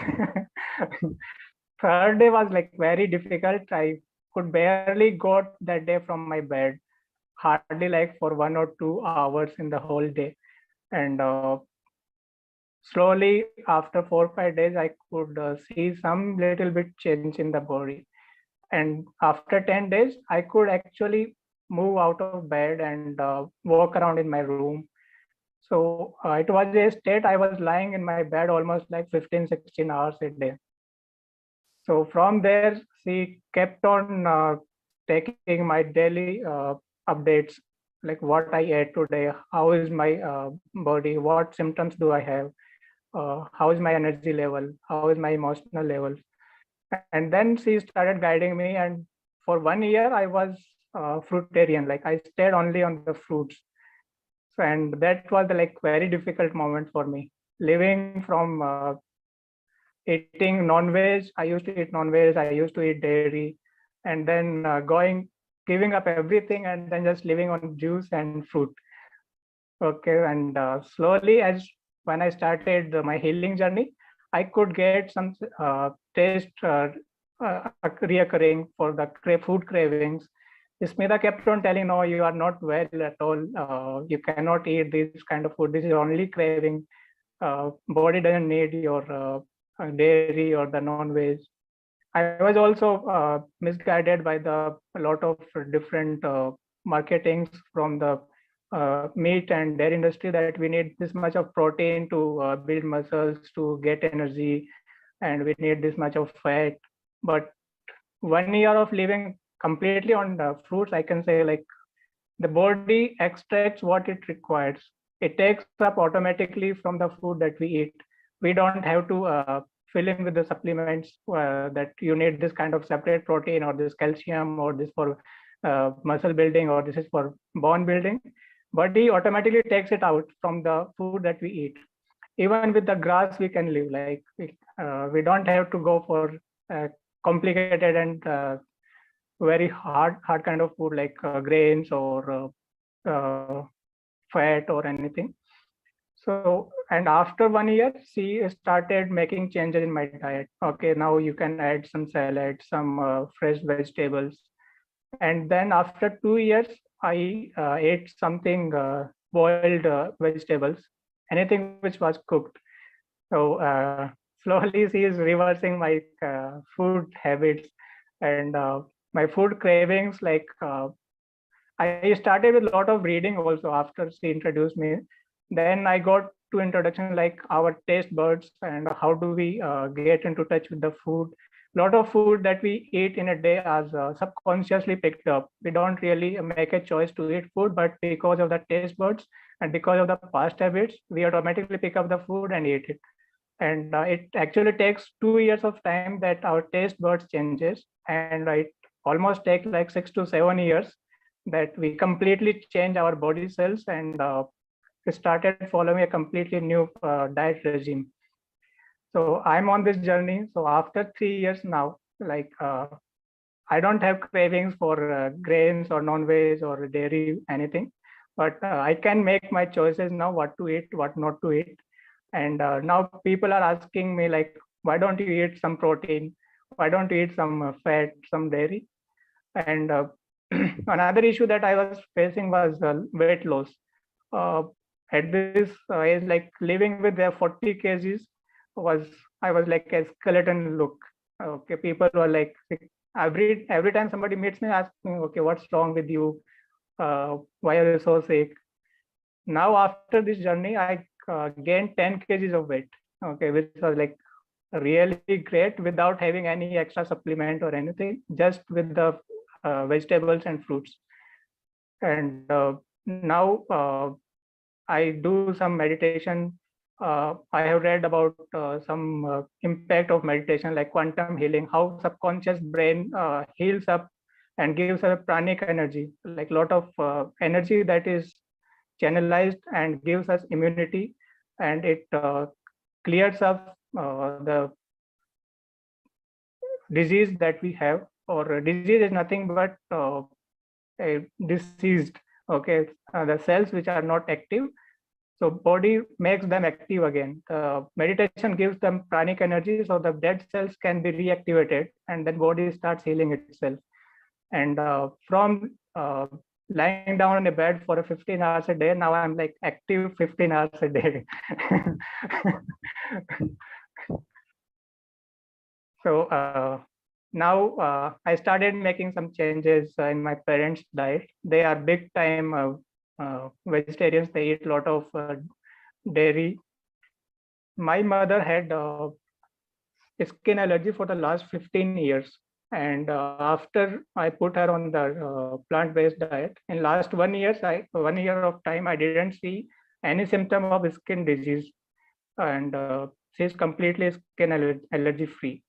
Third day was like very difficult. I could barely go that day from my bed, hardly like for 1 or 2 hours in the whole day. And slowly after 4 or 5 days, I could see some little bit change in the body. And after 10 days, I could actually move out of bed and walk around in my room. So it was a state I was lying in my bed almost like 15-16 hours a day. So from there, she kept on taking my daily updates, like what I ate today, how is my body, what symptoms do I have, how is my energy level, how is my emotional level. And then she started guiding me, and for 1 year I was fruitarian, like I stayed only on the fruits. So, and that was the like very difficult moment for me, living from eating non-veg. I used to eat non-veg, I used to eat dairy, and then giving up everything and then just living on juice and fruit. Okay, and slowly, as when I started my healing journey, I could get some taste reoccurring for the food cravings. Smita kept on telling, no, you are not well at all. You cannot eat this kind of food. This is only craving. Body doesn't need your dairy or the non-veg. I was also misguided by a lot of different marketings from the meat and dairy industry that we need this much of protein to build muscles, to get energy, and we need this much of fat. But 1 year of living completely on the fruits, I can say, like, the body extracts what it requires. It takes up automatically from the food that we eat. We don't have to fill in with the supplements that you need this kind of separate protein or this calcium or this for muscle building or this is for bone building. Body automatically takes it out from the food that we eat. Even with the grass, we can live. Like we don't have to go for complicated and very hard kind of food like grains or fat or anything. So, and after 1 year, she started making changes in my diet. Okay, now you can add some salad, some fresh vegetables. And then after 2 years, I ate something boiled vegetables, anything which was cooked. So slowly she is reversing my food habits and my food cravings. Like I started with a lot of reading also after she introduced me. Then I got to introduction like our taste buds and how do we get into touch with the food. A lot of food that we eat in a day as subconsciously picked up. We don't really make a choice to eat food, but because of the taste buds and because of the past habits, we automatically pick up the food and eat it. And it actually takes 2 years of time that our taste buds changes, and it almost takes like 6 to 7 years that we completely change our body cells and we started following a completely new diet regime. So I'm on this journey. So after 3 years now, like I don't have cravings for grains or non-veg or dairy, anything, but I can make my choices now, what to eat, what not to eat. And now people are asking me like, why don't you eat some protein? Why don't you eat some fat, some dairy? And another issue that I was facing was weight loss. At this age, like living with their 40 kgs I was like a skeleton look. Okay, people were like, every time somebody meets me, asking, okay, what's wrong with you? Why are you so sick? Now after this journey, I gained 10 kgs of weight. Okay, which was like really great without having any extra supplement or anything, just with the vegetables and fruits. And now I do some meditation. I have read about some impact of meditation like quantum healing, how subconscious brain heals up and gives us pranic energy, like a lot of energy that is channelized and gives us immunity, and it clears up the disease that we have. Or disease is nothing but diseased, okay, the cells which are not active. So body makes them active again. Meditation gives them pranic energy, so the dead cells can be reactivated, and then body starts healing itself. And from lying down on a bed for 15 hours a day, now I'm like active 15 hours a day. So now I started making some changes in my parents' diet. They are big time vegetarians. They eat a lot of dairy. My mother had skin allergy for the last 15 years. And after I put her on the plant-based diet, in last 1 year, 1 year of time, I didn't see any symptom of skin disease. And she's completely skin allergy free.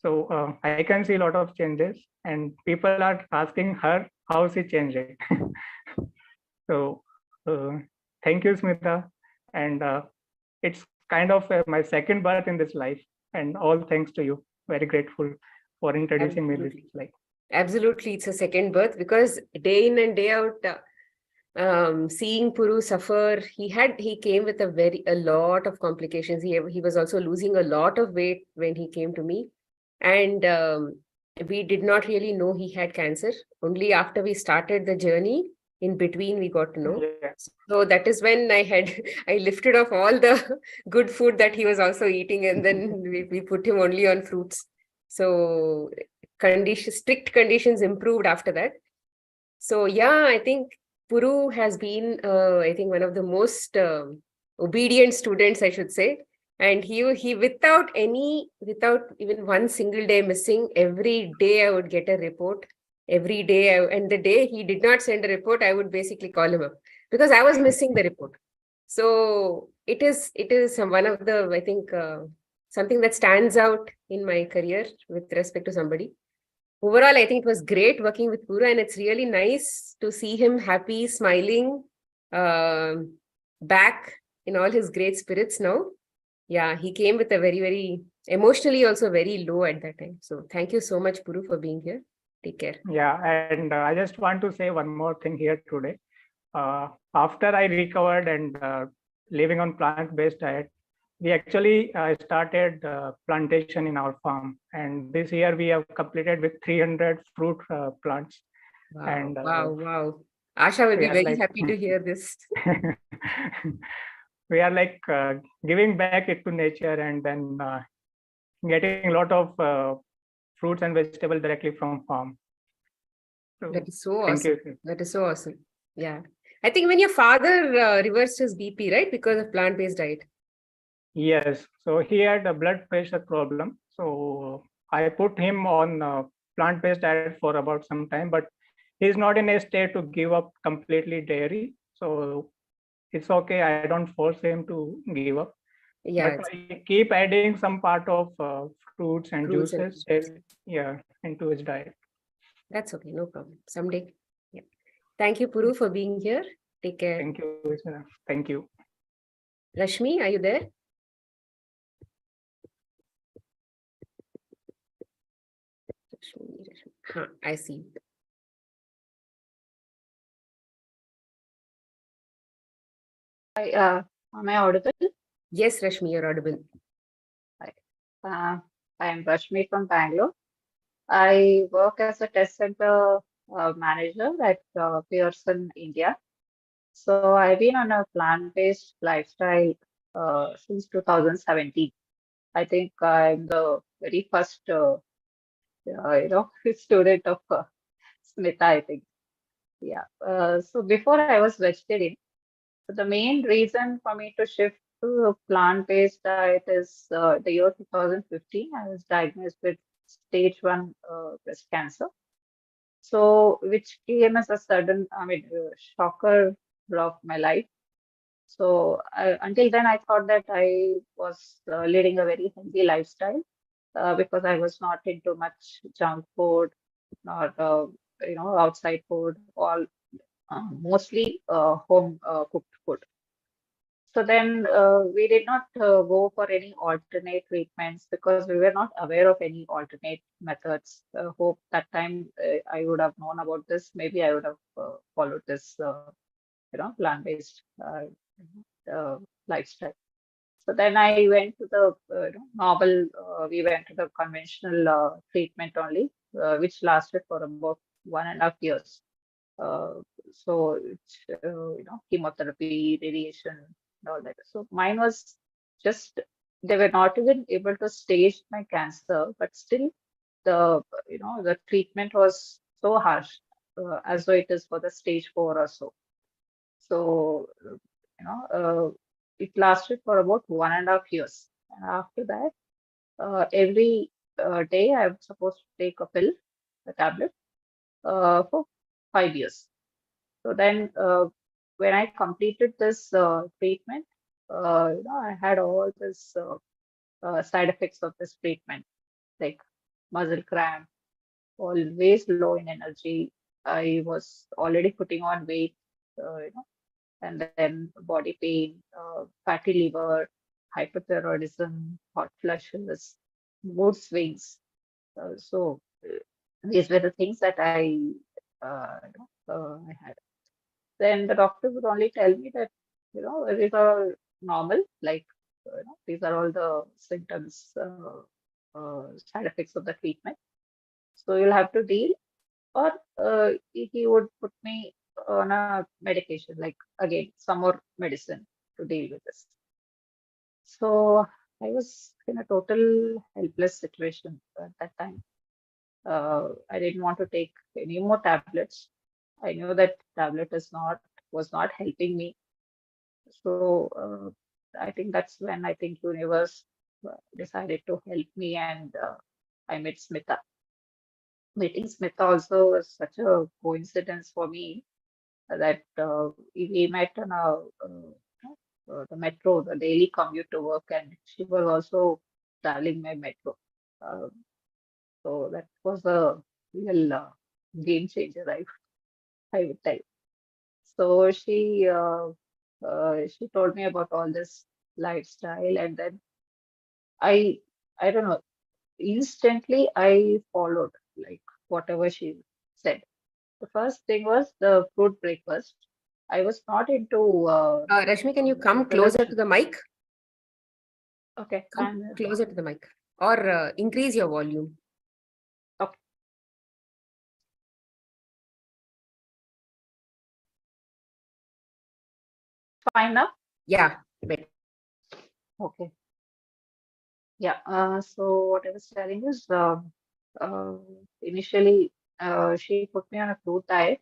So I can see a lot of changes, and people are asking her how she changed it. So thank you, Smita. And it's kind of my second birth in this life, and all thanks to you. Very grateful for introducing me this life. Absolutely, it's a second birth, because day in and day out, seeing Puru suffer, he came with a lot of complications. He was also losing a lot of weight when he came to me. And we did not really know he had cancer. Only after we started the journey, in between, we got to know. Yeah. So that is when I lifted off all the good food that he was also eating, and then we put him only on fruits. So strict conditions improved after that. So yeah, I think Puru has been, I think, one of the most obedient students, I should say. And he without even one single day missing, every day I would get a report. Every day, and the day he did not send a report, I would basically call him up because I was missing the report. So it is one of the, I think, something that stands out in my career with respect to somebody. Overall, I think it was great working with Puru, and it's really nice to see him happy, smiling, back in all his great spirits now. Yeah, he came with a very, very emotionally also very low at that time. So thank you so much, Puru, for being here. Take care. Yeah, and I just want to say one more thing here today. After I recovered and living on plant-based diet, we actually started plantation in our farm, and this year we have completed with 300 fruit plants. Wow, And wow. Asha will be very happy to hear this. We are like giving back it to nature, and then getting a lot of fruits and vegetables directly from farm. So, That is so thank awesome. you. That is so awesome. Yeah. I think when your father reversed his BP, right? Because of plant-based diet. Yes, so he had a blood pressure problem. So I put him on plant-based diet for about some time, but he's not in a state to give up completely dairy. So it's okay. I don't force him to give up. Yeah. But I keep adding some part of fruits and Fruits and juices, into his diet. That's okay. No problem. Someday. Yeah. Thank you, Puru, for being here. Take care. Thank you, Ismena. Thank you. Rashmi, are you there? Rashmi. Huh, I see. Am I audible? Yes, Rashmi, you're audible. I am Rashmi from Bangalore. I work as a test center manager at Pearson, India. So I've been on a plant-based lifestyle since 2017. I think I'm the very first, student of Smita, I think. Yeah. So before I was vegetarian. So the main reason for me to shift to a plant-based diet is the year 2015. I was diagnosed with stage 1 breast cancer. So, which came as a sudden, shocker of my life. So, until then, I thought that I was leading a very healthy lifestyle because I was not into much junk food, not outside food, all mostly home cooked food. So then we did not go for any alternate treatments because we were not aware of any alternate methods. Hope that time I would have known about this. Maybe I would have followed this, plant-based lifestyle. So then I went to the normal. We went to the conventional treatment only, which lasted for about 1.5 years. Uh, so it's, chemotherapy, radiation, and all that. So mine was just, they were not even able to stage my cancer, but still the treatment was so harsh, as though it is for the stage 4 or so. So, it lasted for about 1.5 years. And after that, every day I'm supposed to take a pill, a tablet, for 5 years. So then, when I completed this treatment, I had all this side effects of this treatment, like muscle cramp, always low in energy. I was already putting on weight, and then body pain, fatty liver, hyperthyroidism, hot flushes, mood swings. So these were the things that I had. Then the doctor would only tell me that, these are normal, like, these are all the symptoms, side effects of the treatment. So you'll have to deal, or he would put me on a medication, like again, some more medicine to deal with this. So I was in a total helpless situation at that time. I didn't want to take any more tablets. I knew that tablet was not helping me. So I think that's when I think universe decided to help me, and I met Smita. Meeting Smita also was such a coincidence for me that we met on the metro, the daily commute to work, and she was also traveling by metro. Uh, so that was a real game changer, I would tell. So she told me about all this lifestyle, and then I I don't know, instantly I followed like whatever she said. The first thing was the fruit breakfast. I was not into Rashmi, can you come regular. closer to the mic? Okay, Come closer to the mic, or increase your volume. okay. Fine now. Yeah, better. Okay. Yeah. So what I was telling is, uh, initially, she put me on a fruit diet,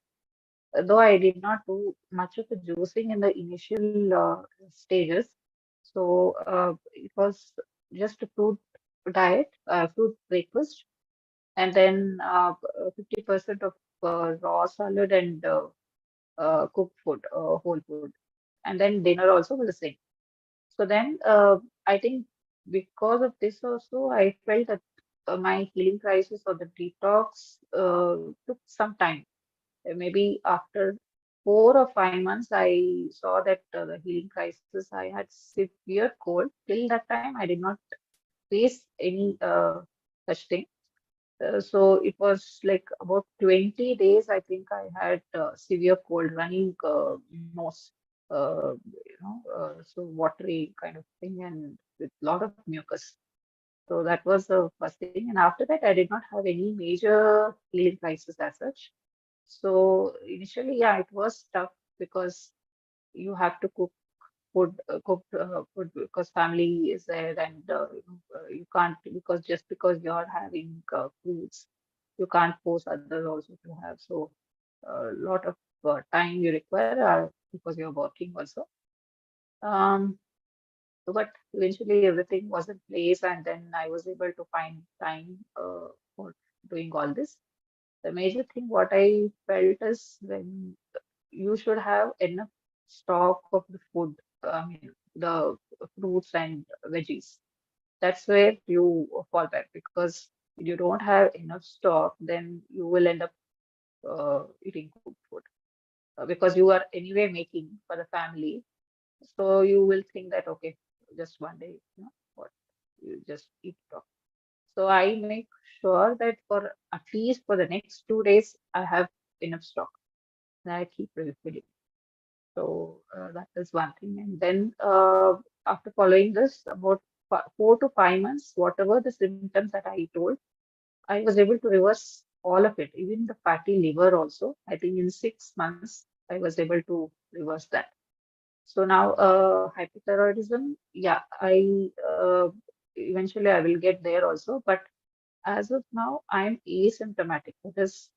though I did not do much of the juicing in the initial stages. So it was just a fruit diet, fruit breakfast, and then 50% of raw salad and cooked food, whole food, and then dinner also was the same. So then I think because of this also, I felt that my healing crisis or the detox took some time. Maybe after 4 or 5 months, I saw that the healing crisis, I had severe cold. Till that time, I did not face any such thing. So it was like about 20 days, I think I had severe cold, running nose, so watery kind of thing, and with a lot of mucus. So that was the first thing. And after that, I did not have any major healing crisis as such. So initially, yeah, it was tough because you have to cook food because family is there, and you can't, because just because you're having fruits, you can't force others also to have. So a lot of time you require because you're working also. Um, but eventually everything was in place, and then I was able to find time for doing all this. The major thing what I felt is when you should have enough stock of the food, I mean, the fruits and veggies. That's where you fall back, because if you don't have enough stock, then you will end up eating cooked food because you are anyway making for the family. So you will think that, okay, just one day, what, you just eat it off. So I make sure that for at least for the next 2 days, I have enough stock. And I keep refilling. So that is one thing. And then after following this, about 4 to 5 months, whatever the symptoms that I told, I was able to reverse all of it, even the fatty liver also. I think in 6 months, I was able to reverse that. So now hypothyroidism, yeah, I eventually I will get there also. But as of now, I'm asymptomatic because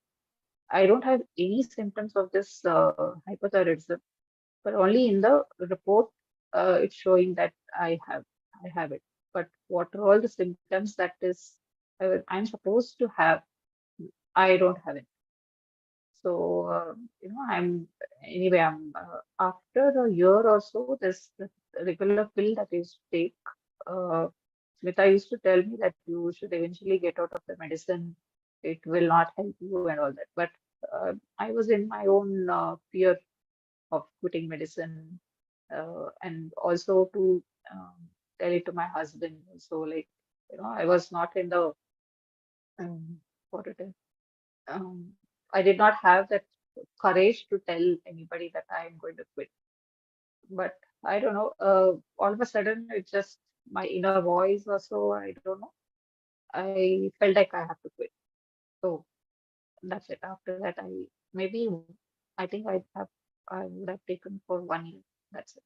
I don't have any symptoms of this hypothyroidism, but only in the report it's showing that I have it. But what are all the symptoms that is I'm supposed to have, I don't have it. So I'm anyway. I'm after a year or so, this regular pill that is take. Uh, Smita used to tell me that you should eventually get out of the medicine. It will not help you and all that. But I was in my own fear of quitting medicine, and also to tell it to my husband. So like, I was not in the what it is. I did not have that courage to tell anybody that I am going to quit. But I don't know. All of a sudden, it just my inner voice or so. I don't know. I felt like I have to quit. So that's it. After that, I think I would have taken for 1 year. That's it.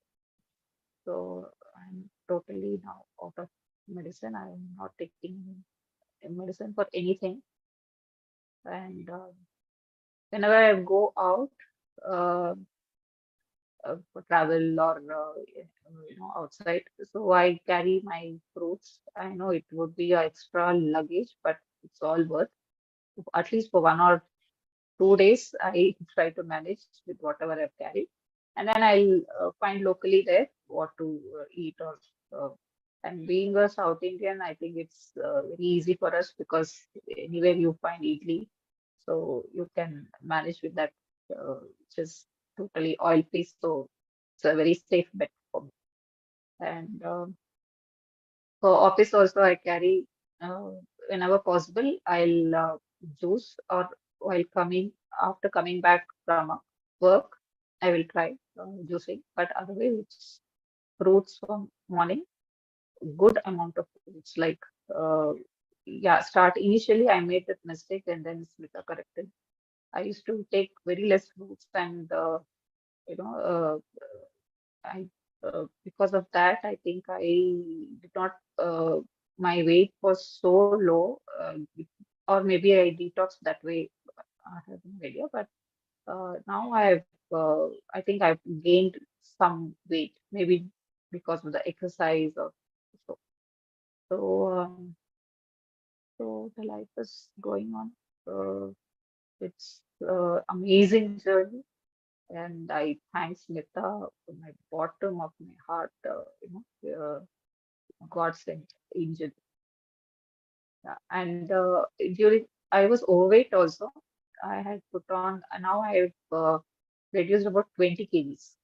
So I'm totally now out of medicine. I'm not taking medicine for anything. And whenever I go out uh, for travel or outside, so I carry my fruits. I know it would be a extra luggage, but it's all worth. At least for 1 or 2 days, I try to manage with whatever I've carried, and then I'll find locally there what to eat or. And being a South Indian, I think it's very easy for us because anywhere you find idli, so you can manage with that, which is totally oil free. So it's a very safe bet for me. And for office also, I carry uh, whenever possible. I'll juice or while coming after coming back from work, I will try juicing. But otherwise, it's fruits from morning. Good amount of fruits. Like yeah, start initially I made that mistake and then Smita corrected. I used to take very less fruits and you know I because of that I think I did not my weight was so low or maybe I detox that way. I have no idea, but now I think I've gained some weight, maybe because of the exercise or so. So so the life is going on. It's amazing journey, and I thank Smita from my bottom of my heart. God sent angel. Yeah. And during I was overweight also. I had put on. Now I've reduced about 20 kgs.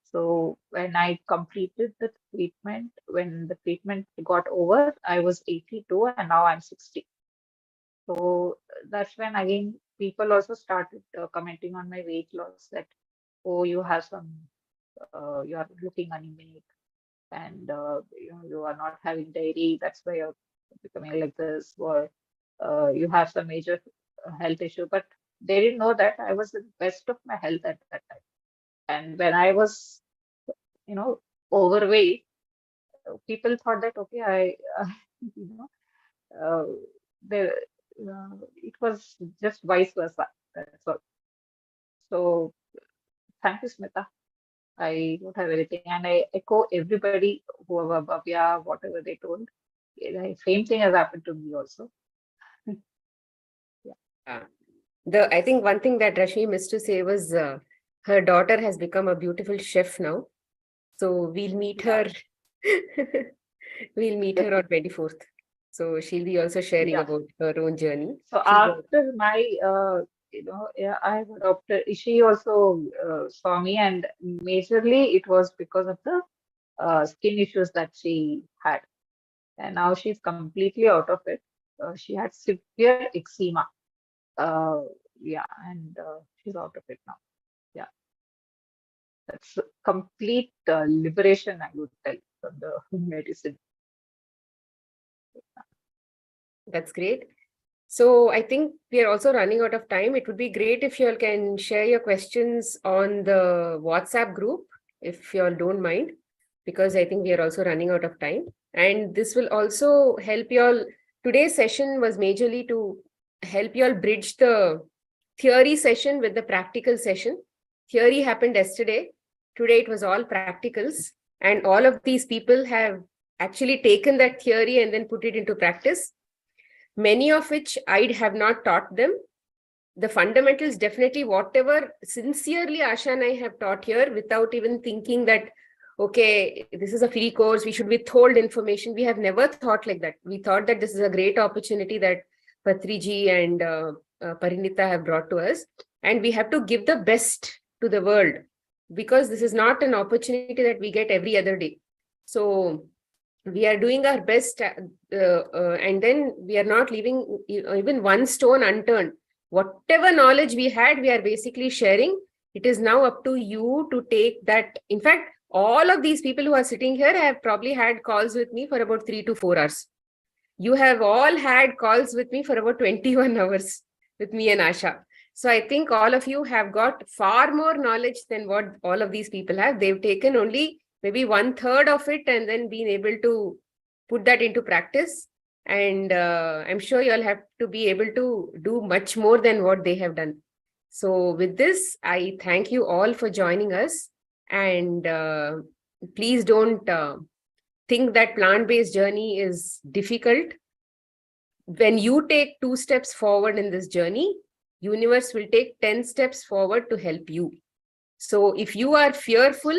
So when I completed the treatment, when the treatment got over, I was 82 and now I'm 60. So that's when again people also started commenting on my weight loss that, oh, you have some, you are looking anemic and you are not having dairy. That's why you're becoming like this, or you have some major health issue. But they didn't know that I was the best of my health at that time. And when I was, overweight, people thought that okay, you know, uh, the it was just vice versa. That's all. So thank you, Smita. I don't have anything, and I echo everybody, whoever Bhavya, whatever they told. Same thing has happened to me also. I think one thing that Rashmi missed to say was her daughter has become a beautiful chef now. So we'll meet her. We'll meet her on 24th. So she'll be also sharing about her own journey. So after my, I have adopted. She also saw me, and majorly it was because of the skin issues that she had, and now she's completely out of it. She had severe eczema. And she's out of it now. Yeah, that's a complete liberation, I would tell, from the medicine. That's great. So I think we are also running out of time. It would be great if you all can share your questions on the WhatsApp group, if you all don't mind, because I think we are also running out of time. And this will also help you all. Today's session was majorly to help you all bridge the theory session with the practical session. Theory happened yesterday. Today it was all practicals. And all of these people have actually taken that theory and then put it into practice. Many of which I have not taught them. The fundamentals, definitely whatever sincerely Asha and I have taught here without even thinking that, okay, this is a free course, we should withhold information. We have never thought like that. We thought that this is a great opportunity that Patriji and Parinita have brought to us. And we have to give the best to the world because this is not an opportunity that we get every other day. So we are doing our best and then we are not leaving even one stone unturned. Whatever knowledge we had, we are basically sharing. It is now up to you to take that. In fact, all of these people who are sitting here have probably had calls with me for about 3 to 4 hours. You have all had calls with me for about 21 hours with me and Asha. So I think all of you have got far more knowledge than what all of these people have. They've taken only maybe 1/3 of it and then been able to put that into practice. And I'm sure you'll have to be able to do much more than what they have done. So with this, I thank you all for joining us. And please don't think that plant-based journey is difficult. When you take 2 steps forward in this journey, universe will take 10 steps forward to help you. So if you are fearful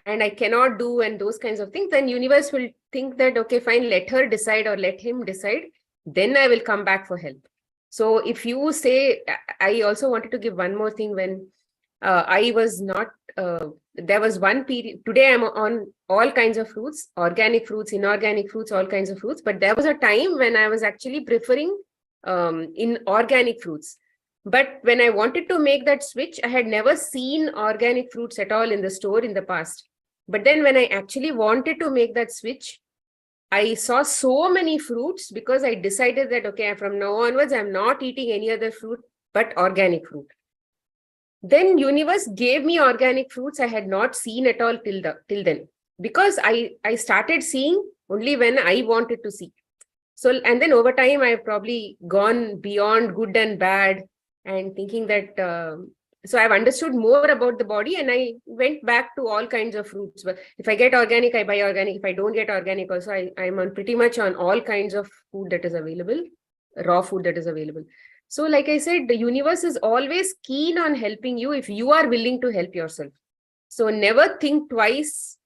and I cannot do and those kinds of things, then universe will think that, okay, fine, let her decide or let him decide. Then I will come back for help. So if you say, I also wanted to give one more thing. When I was not, there was one period, today I'm on all kinds of fruits, organic fruits, inorganic fruits, all kinds of fruits. But there was a time when I was actually preferring inorganic fruits. But when I wanted to make that switch, I had never seen organic fruits at all in the store in the past. But then when I actually wanted to make that switch, I saw so many fruits because I decided that, okay, from now onwards, I'm not eating any other fruit but organic fruit. Then universe gave me organic fruits I had not seen at all till then, because I started seeing only when I wanted to see. So, and then over time, I've probably gone beyond good and bad and thinking that, so I've understood more about the body and I went back to all kinds of fruits. But if I get organic, I buy organic. If I don't get organic also, I'm on pretty much on all kinds of food that is available, raw food that is available. So like I said, the universe is always keen on helping you if you are willing to help yourself. So never think twice.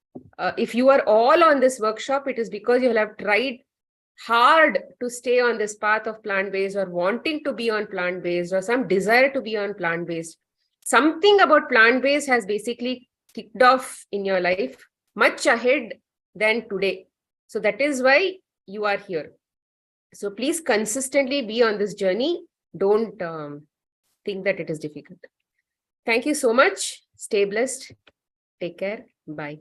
If you are all on this workshop, it is because you have tried hard to stay on this path of plant-based or wanting to be on plant-based or some desire to be on plant-based. Something about plant-based has basically kicked off in your life much ahead than today. So that is why you are here. So please consistently be on this journey. Don't think that it is difficult. Thank you so much. Stay blessed. Take care. Bye.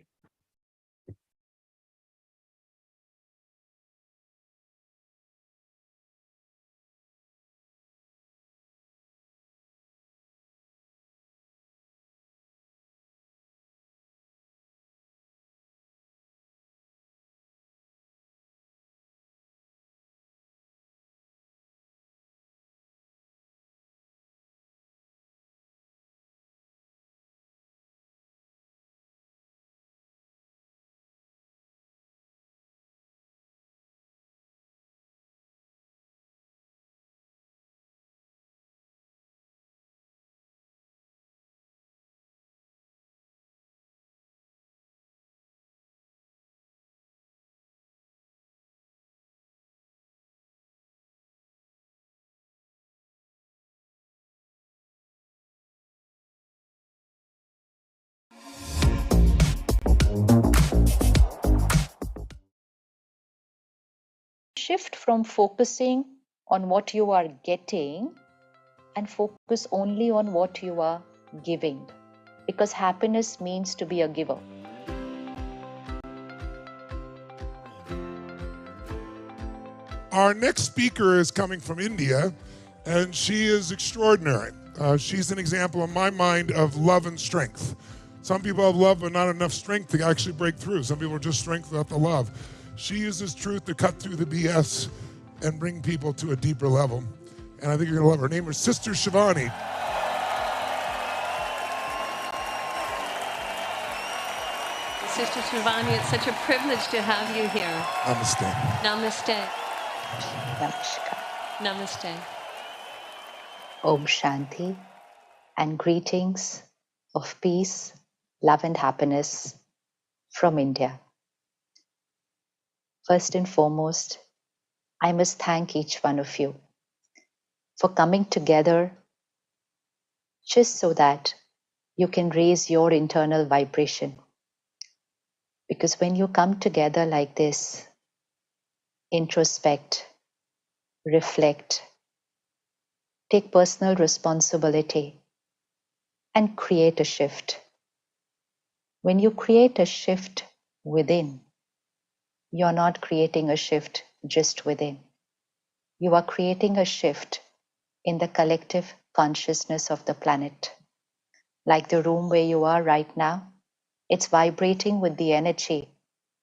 Shift from focusing on what you are getting and focus only on what you are giving, because happiness means to be a giver. Our next speaker is coming from India, and she is extraordinary. She's an example in my mind of love and strength. Some people have love but not enough strength to actually break through. Some people are just strength without the love. She uses truth to cut through the BS and bring people to a deeper level. And I think you're gonna love her. Her name is Sister Shivani. Sister Shivani, it's such a privilege to have you here. Namaste. Namaste. Namaskar. Namaste. Om Shanti and greetings of peace, love and happiness from India. First and foremost, I must thank each one of you for coming together just so that you can raise your internal vibration. Because when you come together like this, introspect, reflect, take personal responsibility, and create a shift. When you create a shift within, you're not creating a shift just within. You are creating a shift in the collective consciousness of the planet. Like the room where you are right now, it's vibrating with the energy,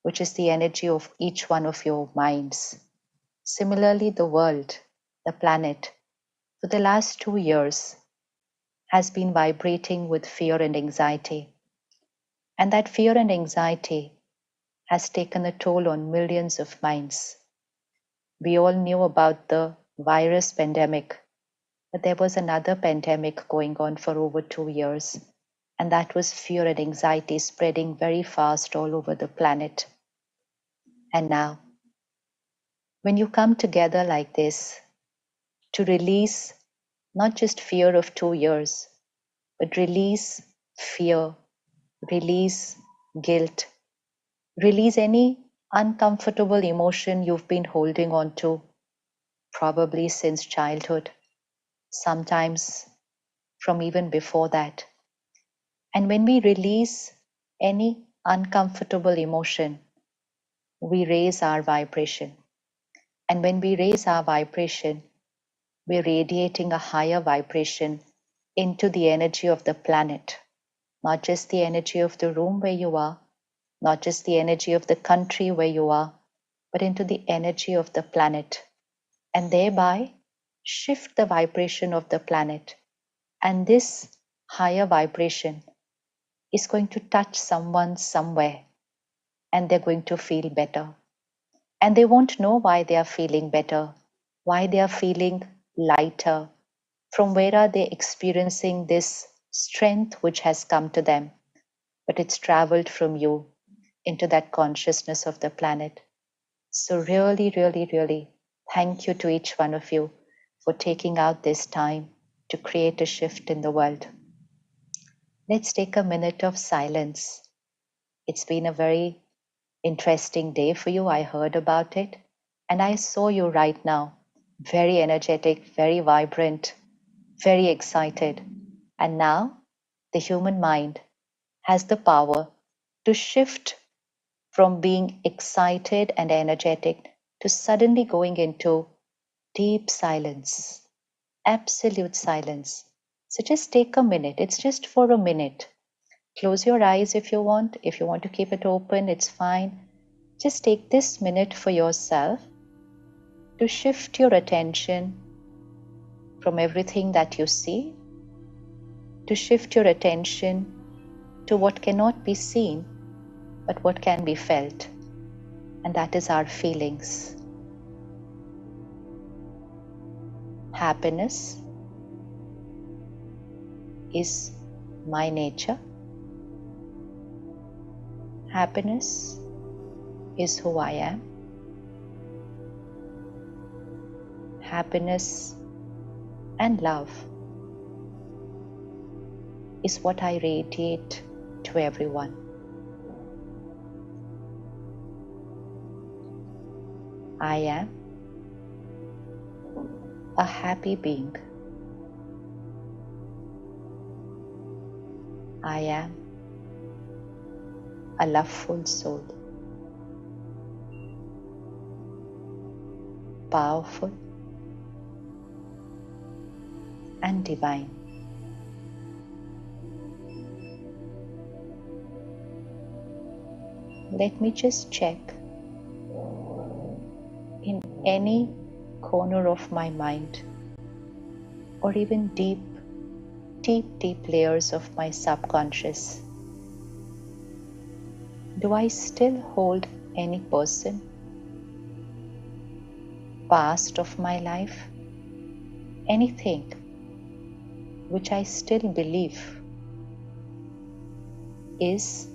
which is the energy of each one of your minds. Similarly, the world, the planet, for the last 2 years has been vibrating with fear and anxiety. And that fear and anxiety has taken a toll on millions of minds. We all knew about the virus pandemic, but there was another pandemic going on for over 2 years, and that was fear and anxiety spreading very fast all over the planet. And now, when you come together like this to release not just fear of 2 years, but release fear, release guilt, release any uncomfortable emotion you've been holding on to, probably since childhood, sometimes from even before that. And when we release any uncomfortable emotion, we raise our vibration. And when we raise our vibration, we're radiating a higher vibration into the energy of the planet, not just the energy of the room where you are, not just the energy of the country where you are, but into the energy of the planet, and thereby shift the vibration of the planet. And this higher vibration is going to touch someone somewhere, and they're going to feel better. And they won't know why they are feeling better, why they are feeling lighter, from where are they experiencing this strength which has come to them, but it's traveled from you into that consciousness of the planet. So really, really, really, thank you to each one of you for taking out this time to create a shift in the world. Let's take a minute of silence. It's been a very interesting day for you. I heard about it, and I saw you right now, very energetic, very vibrant, very excited. And now the human mind has the power to shift from being excited and energetic to suddenly going into deep silence, absolute silence. So just take a minute. It's just for a minute. Close your eyes if you want. If you want to keep it open, it's fine. Just take this minute for yourself to shift your attention from everything that you see, to shift your attention to what cannot be seen, but what can be felt. And that is our feelings. Happiness is my nature. Happiness is who I am. Happiness and love is what I radiate to everyone. I am a happy being. I am a loveful soul. Powerful and divine. Let me just check in any corner of my mind, or even deep layers of my subconscious. Do I still hold any person, past of my life, anything which I still believe is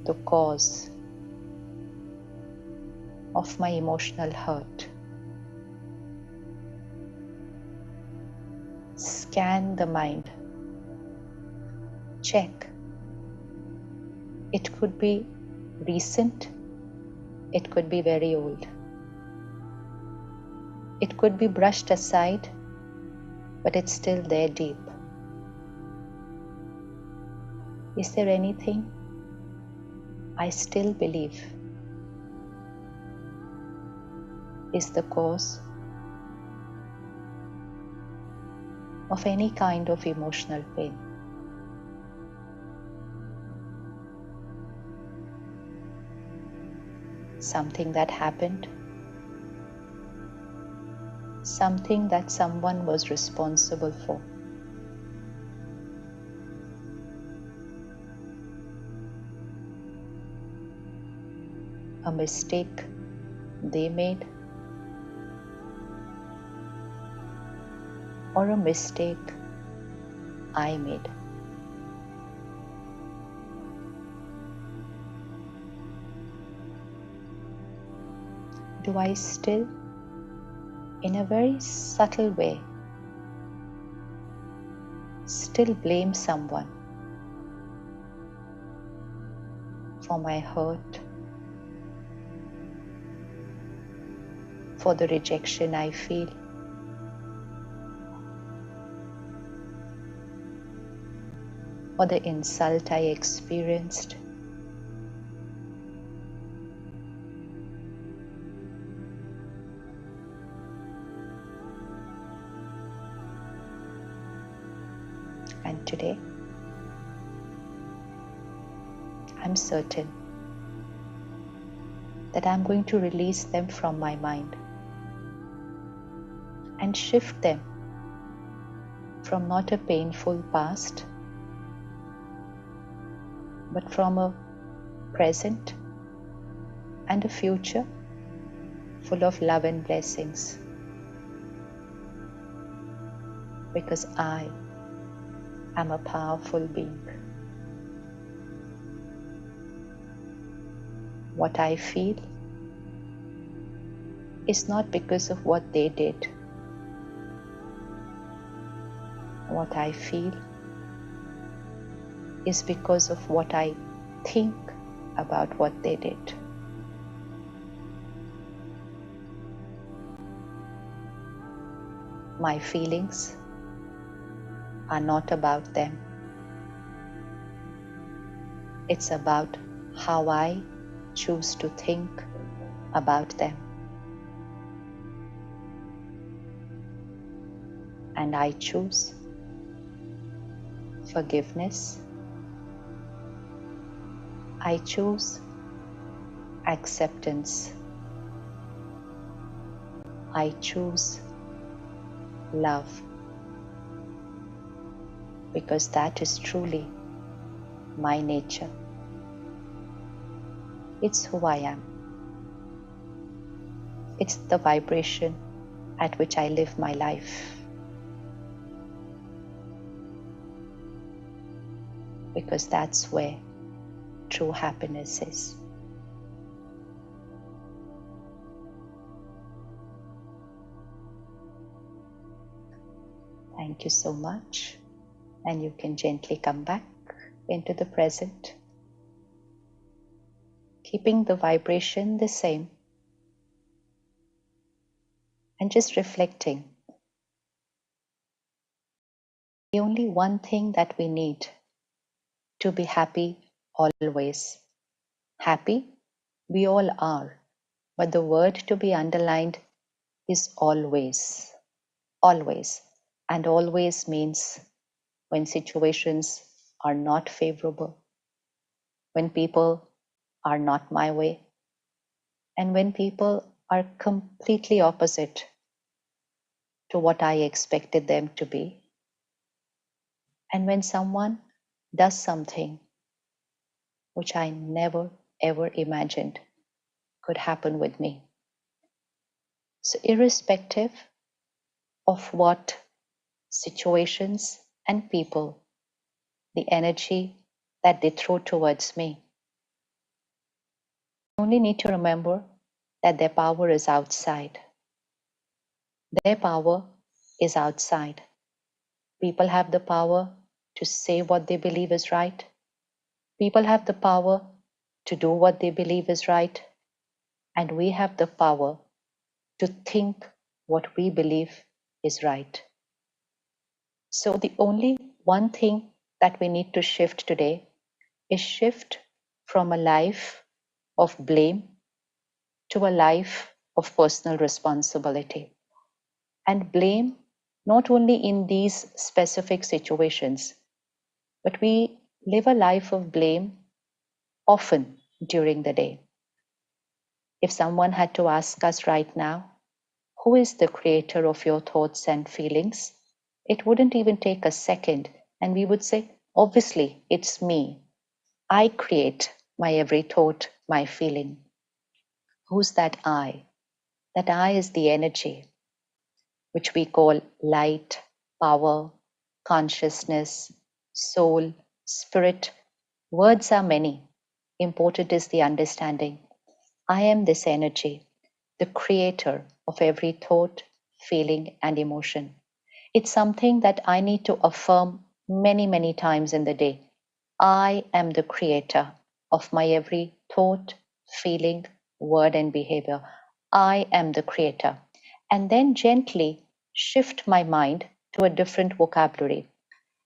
the cause of my emotional hurt? Scan the mind. Check. It could be recent. It could be very old. It could be brushed aside, but it's still there deep. Is there anything I still believe is the cause of any kind of emotional pain. Something that happened, something that someone was responsible for. A mistake they made, or a mistake I made. Do I still, in a very subtle way, still blame someone for my hurt, for the rejection I feel? Or the insult I experienced? And today, I'm certain that I'm going to release them from my mind and shift them from not a painful past, but from a present and a future full of love and blessings. Because I am a powerful being. What I feel is not because of what they did. What I feel is because of what I think about what they did. My feelings are not about them. It's about how I choose to think about them. And I choose forgiveness. I choose acceptance. I choose love. Because that is truly my nature. It's who I am. It's the vibration at which I live my life. Because that's where true happiness is. Thank you so much. And you can gently come back into the present, keeping the vibration the same and just reflecting. The only one thing that we need to be happy always. Happy, we all are, but the word to be underlined is always. Always. And always means when situations are not favorable, when people are not my way, and when people are completely opposite to what I expected them to be, and when someone does something which I never ever imagined could happen with me. So irrespective of what situations and people, the energy that they throw towards me, I only need to remember that their power is outside. Their power is outside. People have the power to say what they believe is right. People have the power to do what they believe is right. And we have the power to think what we believe is right. So the only one thing that we need to shift today is shift from a life of blame to a life of personal responsibility. And blame, not only in these specific situations, but we live a life of blame often during the day. If someone had to ask us right now, who is the creator of your thoughts and feelings? It wouldn't even take a second, and we would say, obviously, it's me. I create my every thought, my feeling. Who's that I? That I is the energy, which we call light, power, consciousness, soul, spirit. Words are many. Important is the understanding. I am this energy, the creator of every thought, feeling, and emotion. It's something that I need to affirm many, many times in the day. I am the creator of my every thought, feeling, word, and behavior. I am the creator. And then gently shift my mind to a different vocabulary.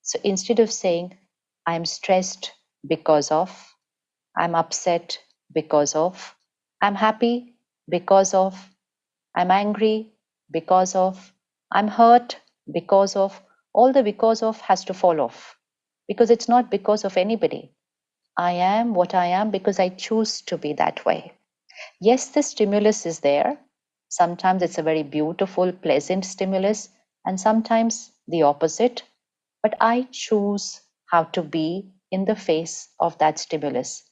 So instead of saying, I'm stressed because of, I'm upset because of, I'm happy because of, I'm angry because of, I'm hurt because of, all the because of has to fall off because it's not because of anybody. I am what I am because I choose to be that way. Yes, the stimulus is there. Sometimes it's a very beautiful, pleasant stimulus, and sometimes the opposite. But I choose how to be in the face of that stimulus.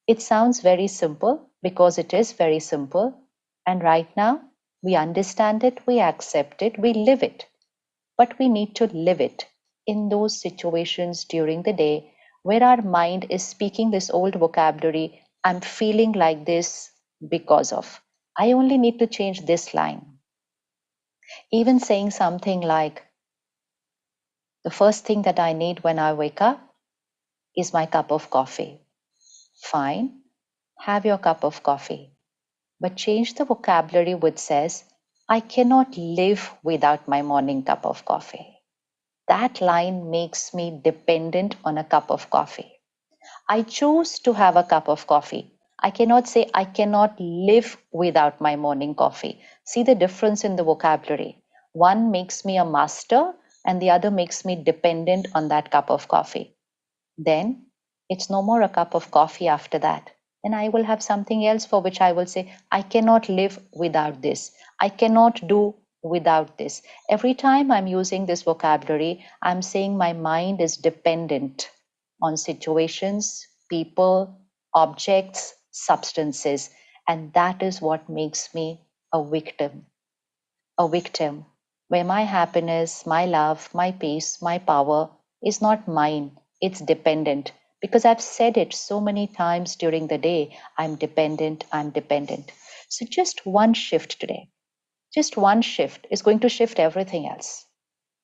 It sounds very simple because it is very simple. And right now, we understand it, we accept it, we live it. But we need to live it in those situations during the day where our mind is speaking this old vocabulary. I'm feeling like this because of. I only need to change this line. Even saying something like, the first thing that I need when I wake up is my cup of coffee. Fine, have your cup of coffee. But change the vocabulary which says, I cannot live without my morning cup of coffee. That line makes me dependent on a cup of coffee. I choose to have a cup of coffee. I cannot say I cannot live without my morning coffee. See the difference in the vocabulary. One makes me a master and the other makes me dependent on that cup of coffee. Then it's no more a cup of coffee after that. Then I will have something else for which I will say, I cannot live without this. I cannot do without this. Every time I'm using this vocabulary, I'm saying my mind is dependent on situations, people, objects, substances. And that is what makes me a victim where my happiness, my love, my peace, my power is not mine, it's dependent. Because I've said it so many times during the day, I'm dependent, I'm dependent. So just one shift today, just one shift is going to shift everything else.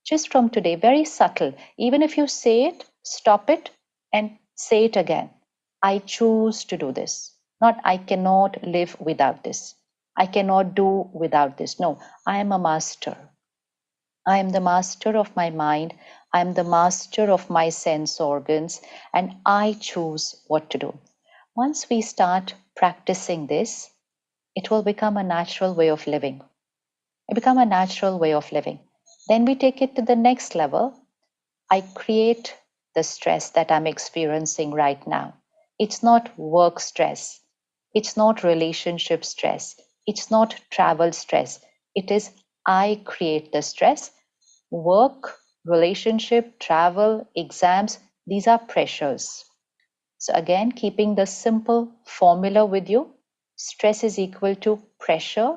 Just from today, very subtle. Even if you say it, stop it and say it again. I choose to do this. Not I cannot live without this. I cannot do without this. No, I am a master. I am the master of my mind. I am the master of my sense organs, and I choose what to do. Once we start practicing this, it will become a natural way of living. It become a natural way of living. Then we take it to the next level. I create the stress that I'm experiencing right now. It's not work stress. It's not relationship stress. It's not travel stress. It is I create the stress. Work, relationship, travel, exams, these are pressures. So again, keeping the simple formula with you, stress is equal to pressure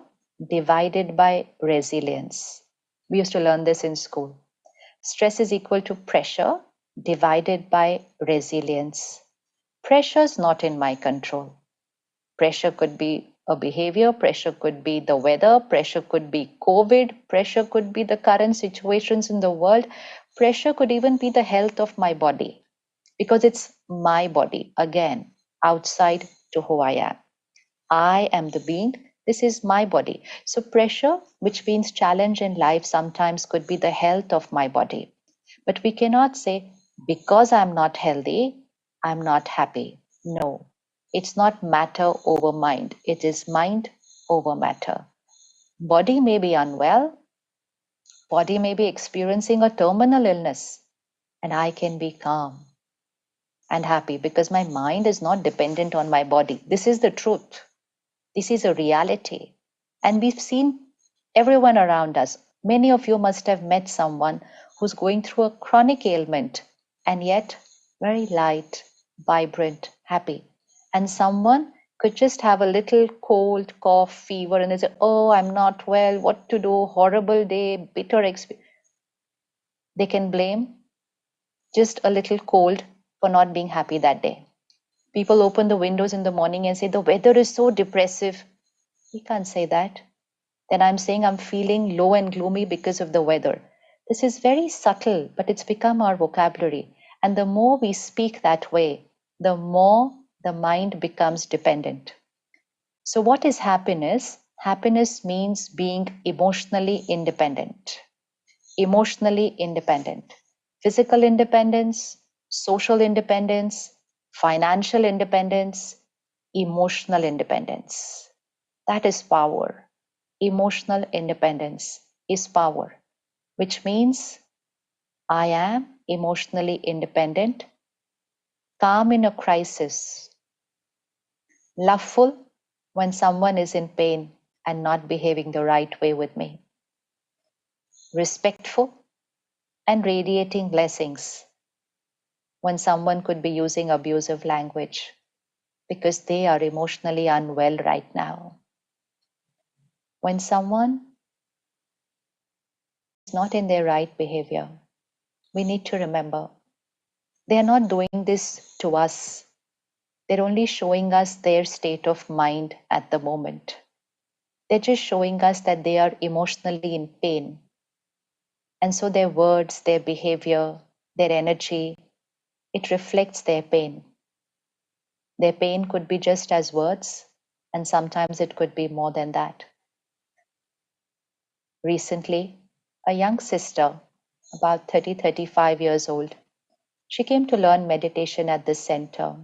divided by resilience. We used to learn this in school. Stress is equal to pressure divided by resilience. Pressure is not in my control. Pressure could be a behavior, pressure could be the weather, pressure could be COVID, pressure could be the current situations in the world, pressure could even be the health of my body, because it's my body, again, outside to who I am. I am the being, this is my body. So pressure, which means challenge in life, sometimes could be the health of my body. But we cannot say, because I'm not healthy, I'm not happy. No, it's not matter over mind. It is mind over matter. Body may be unwell, body may be experiencing a terminal illness, and I can be calm and happy because my mind is not dependent on my body. This is the truth. This is a reality. And we've seen everyone around us. Many of you must have met someone who's going through a chronic ailment and yet very light, vibrant, happy. And someone could just have a little cold, cough, fever, and they say, oh, I'm not well, what to do, horrible day, bitter experience. They can blame just a little cold for not being happy that day. People open the windows in the morning and say, the weather is so depressive. We can't say that. Then I'm saying I'm feeling low and gloomy because of the weather. This is very subtle, but it's become our vocabulary. And the more we speak that way, the more the mind becomes dependent. So, what is happiness? Happiness means being emotionally independent. Emotionally independent. Physical independence, social independence, financial independence, emotional independence. That is power. Emotional independence is power, which means I am emotionally independent, calm in a crisis, loveful when someone is in pain and not behaving the right way with me, respectful and radiating blessings when someone could be using abusive language because they are emotionally unwell right now. When someone is not in their right behavior, we need to remember they are not doing this to us. They're only showing us their state of mind at the moment. They're just showing us that they are emotionally in pain. And so their words, their behavior, their energy, it reflects their pain. Their pain could be just as words, and sometimes it could be more than that. Recently, a young sister, about 35 years old, she came to learn meditation at this center.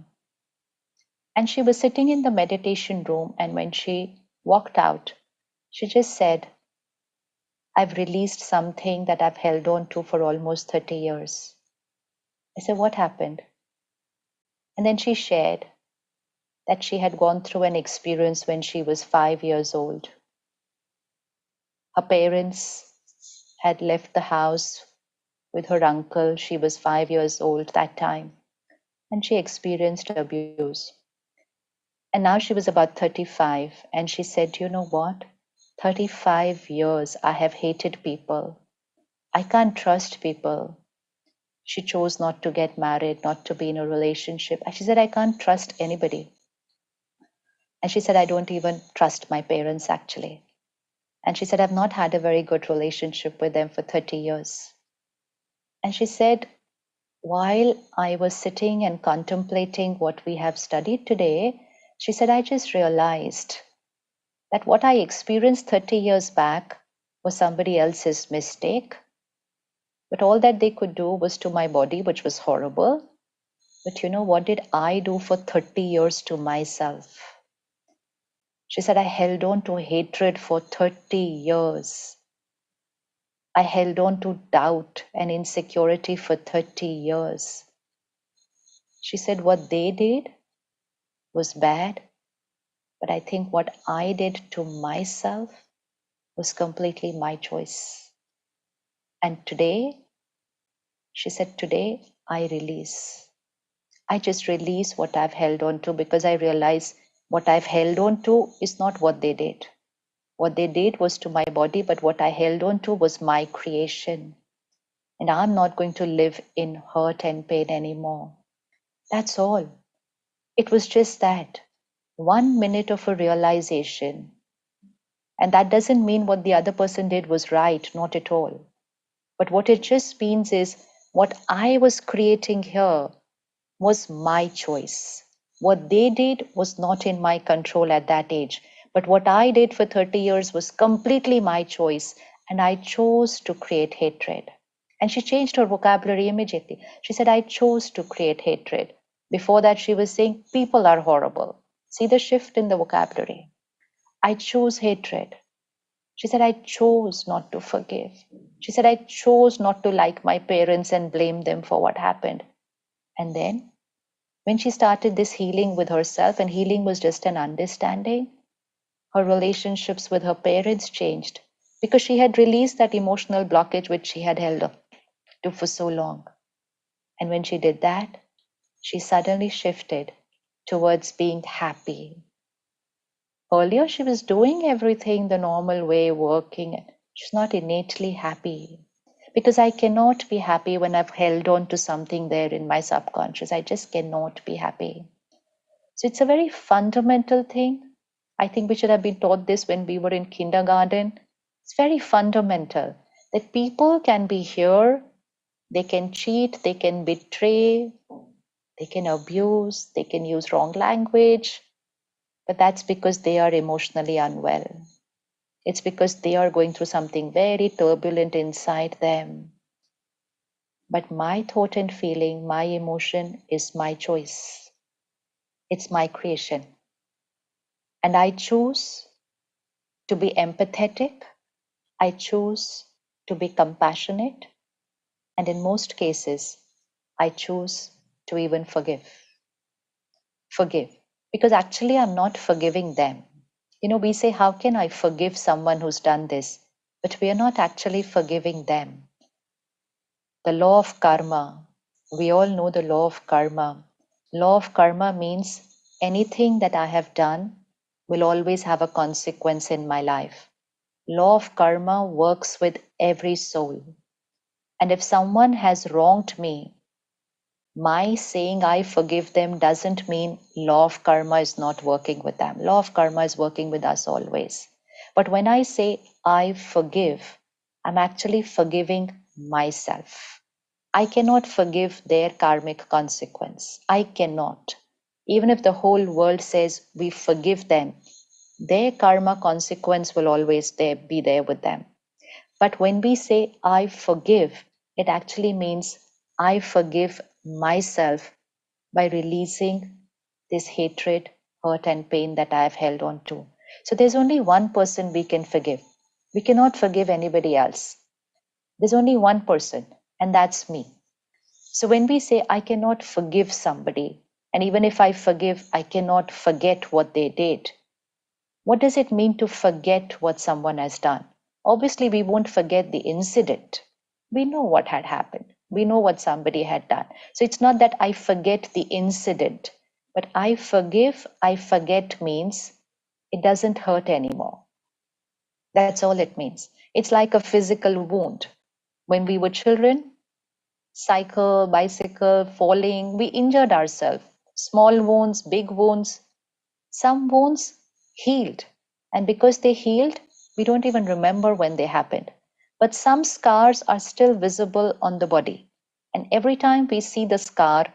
And she was sitting in the meditation room, and when she walked out, she just said, I've released something that I've held on to for almost 30 years. I said, what happened? And then she shared that she had gone through an experience when she was 5 years old. Her parents had left the house with her uncle. She was 5 years old that time, and she experienced abuse. And now she was about 35, and she said, you know what? 35 years I have hated people. I can't trust people. She chose not to get married, not to be in a relationship. And she said, I can't trust anybody. And she said, I don't even trust my parents actually. And she said, I've not had a very good relationship with them for 30 years. And she said, while I was sitting and contemplating what we have studied today, she said, I just realized that what I experienced 30 years back was somebody else's mistake. But all that they could do was to my body, which was horrible. But you know, what did I do for 30 years to myself? She said, I held on to hatred for 30 years. I held on to doubt and insecurity for 30 years. She said, what they did was bad. But I think what I did to myself was completely my choice. And today, she said, today I release. I just release what I've held on to because I realize what I've held on to is not what they did. What they did was to my body, but what I held on to was my creation. And I'm not going to live in hurt and pain anymore. That's all. It was just that. 1 minute of a realization. And that doesn't mean what the other person did was right, not at all. But what it just means is what I was creating here was my choice. What they did was not in my control at that age. But what I did for 30 years was completely my choice. And I chose to create hatred. And she changed her vocabulary immediately. She said, I chose to create hatred. Before that, she was saying, people are horrible. See the shift in the vocabulary. I chose hatred. She said, I chose not to forgive. She said, I chose not to like my parents and blame them for what happened. And then when she started this healing with herself, and healing was just an understanding, her relationships with her parents changed because she had released that emotional blockage which she had held up to for so long. And when she did that, she suddenly shifted towards being happy. Earlier, she was doing everything the normal way, working. She's not innately happy because I cannot be happy when I've held on to something there in my subconscious. I just cannot be happy. So it's a very fundamental thing. I think we should have been taught this when we were in kindergarten. It's very fundamental that people can be here, they can cheat, they can betray, they can abuse, they can use wrong language, but that's because they are emotionally unwell. It's because they are going through something very turbulent inside them. But my thought and feeling, my emotion is my choice. It's my creation. And I choose to be empathetic. I choose to be compassionate. And in most cases, I choose to even forgive. Forgive. Because actually, I'm not forgiving them. You know, we say, how can I forgive someone who's done this? But we are not actually forgiving them. The law of karma. We all know the law of karma. Law of karma means anything that I have done will always have a consequence in my life. Law of karma works with every soul. And if someone has wronged me, my saying I forgive them doesn't mean law of karma is not working with them. Law of karma is working with us always. But when I say I forgive, I'm actually forgiving myself. I cannot forgive their karmic consequence. I cannot. Even if the whole world says we forgive them, their karma consequence will always be there with them. But when we say I forgive, it actually means I forgive myself by releasing this hatred, hurt, and pain that I have held on to. So there's only one person we can forgive. We cannot forgive anybody else. There's only one person, and that's me. So when we say I cannot forgive somebody, and even if I forgive, I cannot forget what they did, what does it mean to forget what someone has done? Obviously, we won't forget the incident. We know what had happened. We know what somebody had done. So it's not that I forget the incident, but I forgive, I forget means it doesn't hurt anymore. That's all it means. It's like a physical wound. When we were children, cycle, bicycle, falling, we injured ourselves. Small wounds, big wounds. Some wounds healed, and because they healed, we don't even remember when they happened. But some scars are still visible on the body. And every time we see the scar,